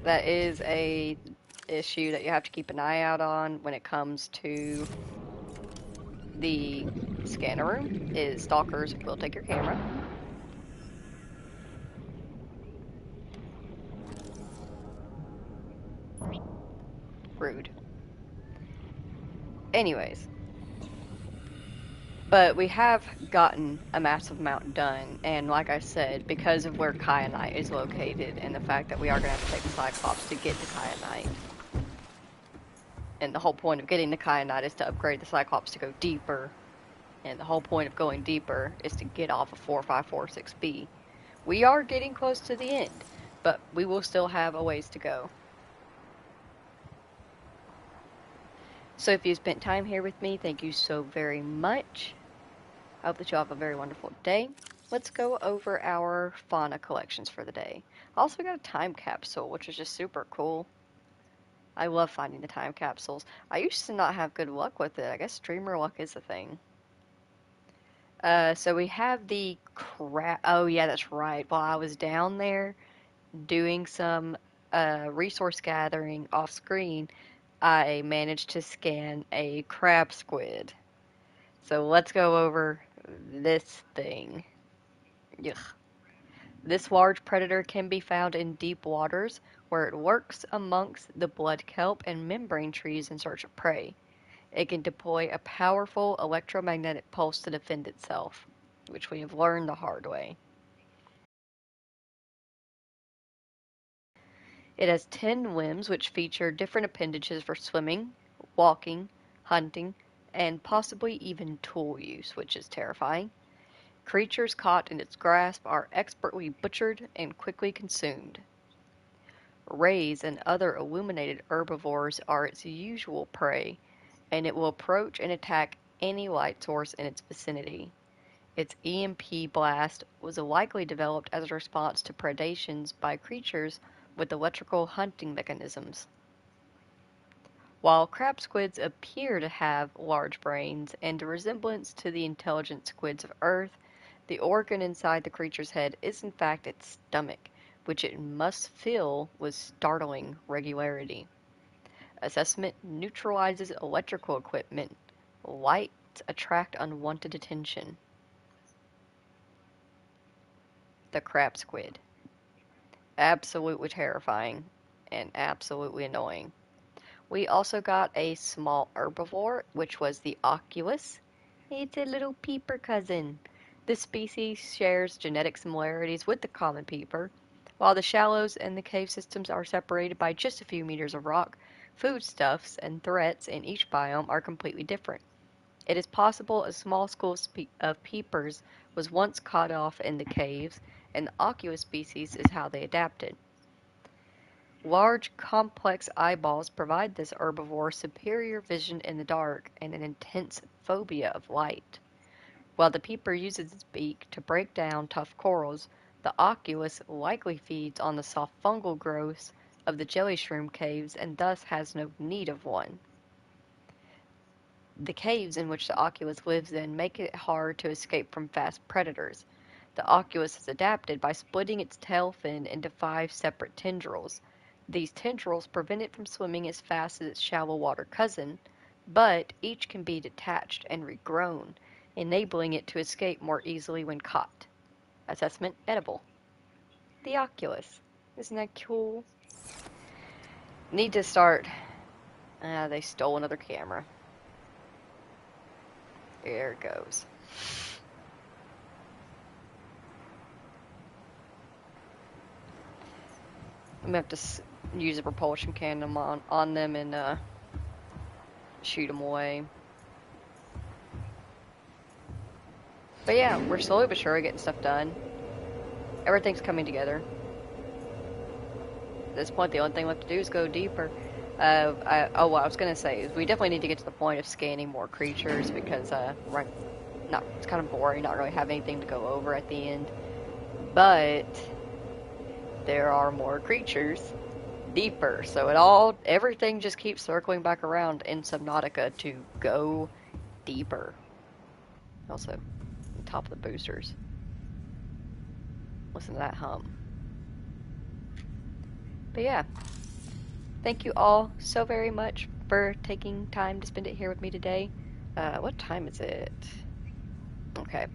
That is a issue that you have to keep an eye out on when it comes to the scanner room, is stalkers will take your camera. Rude. Anyways. But we have gotten a massive amount done, and like I said, because of where Kyanite is located, and the fact that we are going to have to take the Cyclops to get to Kyanite, and the whole point of getting the Kyanite is to upgrade the Cyclops to go deeper, and the whole point of going deeper is to get off of 4546B. We are getting close to the end, but we will still have a ways to go. So if you spent time here with me, thank you so very much. I hope that you all have a very wonderful day. Let's go over our fauna collections for the day. I also got a time capsule, which is just super cool. I love finding the time capsules. I used to not have good luck with it. I guess streamer luck is a thing. So we have the crab. Oh yeah, that's right. While I was down there doing some resource gathering off screen, I managed to scan a crab squid. So let's go over this thing. Yuck. This large predator can be found in deep waters, where it lurks amongst the blood kelp and membrane trees in search of prey. It can deploy a powerful electromagnetic pulse to defend itself, which we have learned the hard way. It has 10 limbs which feature different appendages for swimming, walking, hunting, and possibly even tool use, which is terrifying. Creatures caught in its grasp are expertly butchered and quickly consumed. Rays and other illuminated herbivores are its usual prey, and it will approach and attack any light source in its vicinity. Its EMP blast was likely developed as a response to predations by creatures with electrical hunting mechanisms. While crab squids appear to have large brains and a resemblance to the intelligent squids of Earth, the organ inside the creature's head is in fact its stomach, which it must fill with startling regularity. Assessment neutralizes electrical equipment. Lights attract unwanted attention. The crab squid. Absolutely terrifying and absolutely annoying. We also got a small herbivore, which was the oculus. It's a little peeper cousin. This species shares genetic similarities with the common peeper, While the shallows and the cave systems are separated by just a few meters of rock, foodstuffs and threats in each biome are completely different. It is possible a small school of peepers was once caught off in the caves, and the aqueous species is how they adapted. Large, complex eyeballs provide this herbivore superior vision in the dark and an intense phobia of light. While the peeper uses its beak to break down tough corals, the occulus likely feeds on the soft fungal growths of the jelly shroom caves and thus has no need of one. The caves in which the occulus lives in make it hard to escape from fast predators. The occulus is adapted by splitting its tail fin into 5 separate tendrils. These tendrils prevent it from swimming as fast as its shallow water cousin, but each can be detached and regrown, enabling it to escape more easily when caught. Assessment: edible. The oculus. Isn't that cool? Need to start. They stole another camera. There it goes. I'm gonna have to use a propulsion cannon on them and shoot them away. But yeah, we're slowly but surely getting stuff done. Everything's coming together. At this point, the only thing left to do is go deeper. What I was gonna say is we definitely need to get to the point of scanning more creatures because right, it's kind of boring, not really have anything to go over at the end. But there are more creatures deeper, so everything just keeps circling back around in Subnautica to go deeper. Also, on top of the boosters. Listen to that hum. But yeah, thank you all so very much for taking time to spend it here with me today. What time is it? Okay.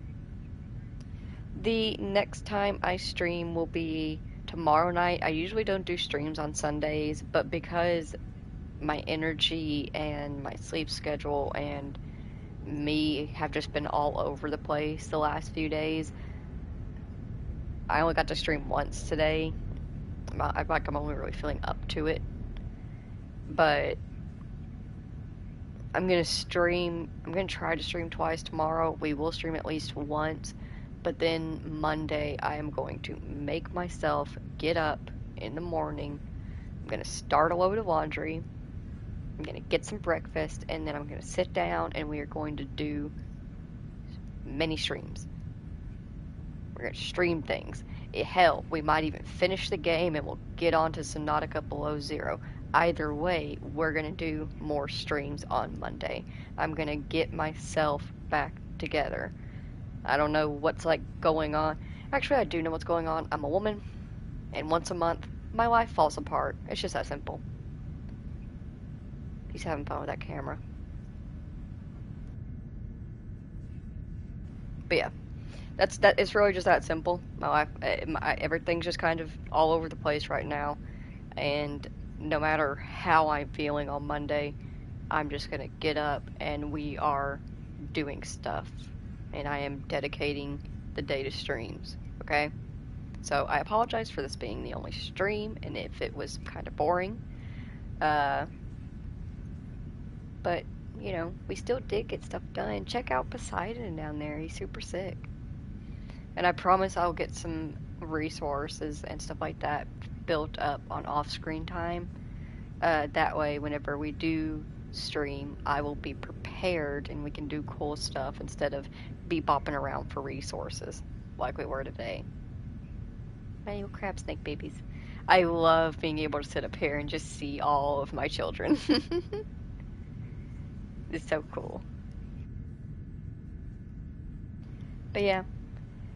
The next time I stream will be tomorrow night. I usually don't do streams on Sundays, but because my energy and my sleep schedule and me have just been all over the place the last few days, I only got to stream once today. I'm only really feeling up to it. But I'm gonna try to stream twice tomorrow. We will stream at least once. But then Monday, I am going to make myself get up in the morning. I'm gonna start a load of laundry. I'm gonna get some breakfast, and then I'm gonna sit down and we are going to do many streams. We're gonna stream things. Hell, we might even finish the game and we'll get on to Subnautica Below Zero. Either way, we're gonna do more streams on Monday. I'm gonna get myself back together. I don't know what's like going on. Actually, I do know what's going on. I'm a woman, and once a month, my life falls apart. It's just that simple. He's having fun with that camera. But yeah, it's really just that simple. My life, everything's just kind of all over the place right now, and no matter how I'm feeling on Monday, I'm just gonna get up and we are doing stuff, and I am dedicating the day to streams. Okay, so I apologize for this being the only stream, and if it was kind of boring, uh, but you know, we still did get stuff done. Check out Poseidon down there; he's super sick. And I promise I'll get some resources and stuff like that built up on off-screen time. That way, whenever we do stream, I will be prepared and we can do cool stuff instead of be bopping around for resources like we were today. My little crab snake babies. I love being able to sit up here and just see all of my children. It's so cool. But yeah,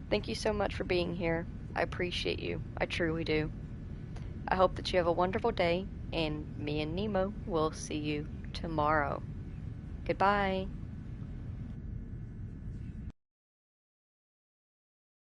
thank you so much for being here. I appreciate you. I truly do. I hope that you have a wonderful day, and me and Nemo will see you tomorrow. Goodbye.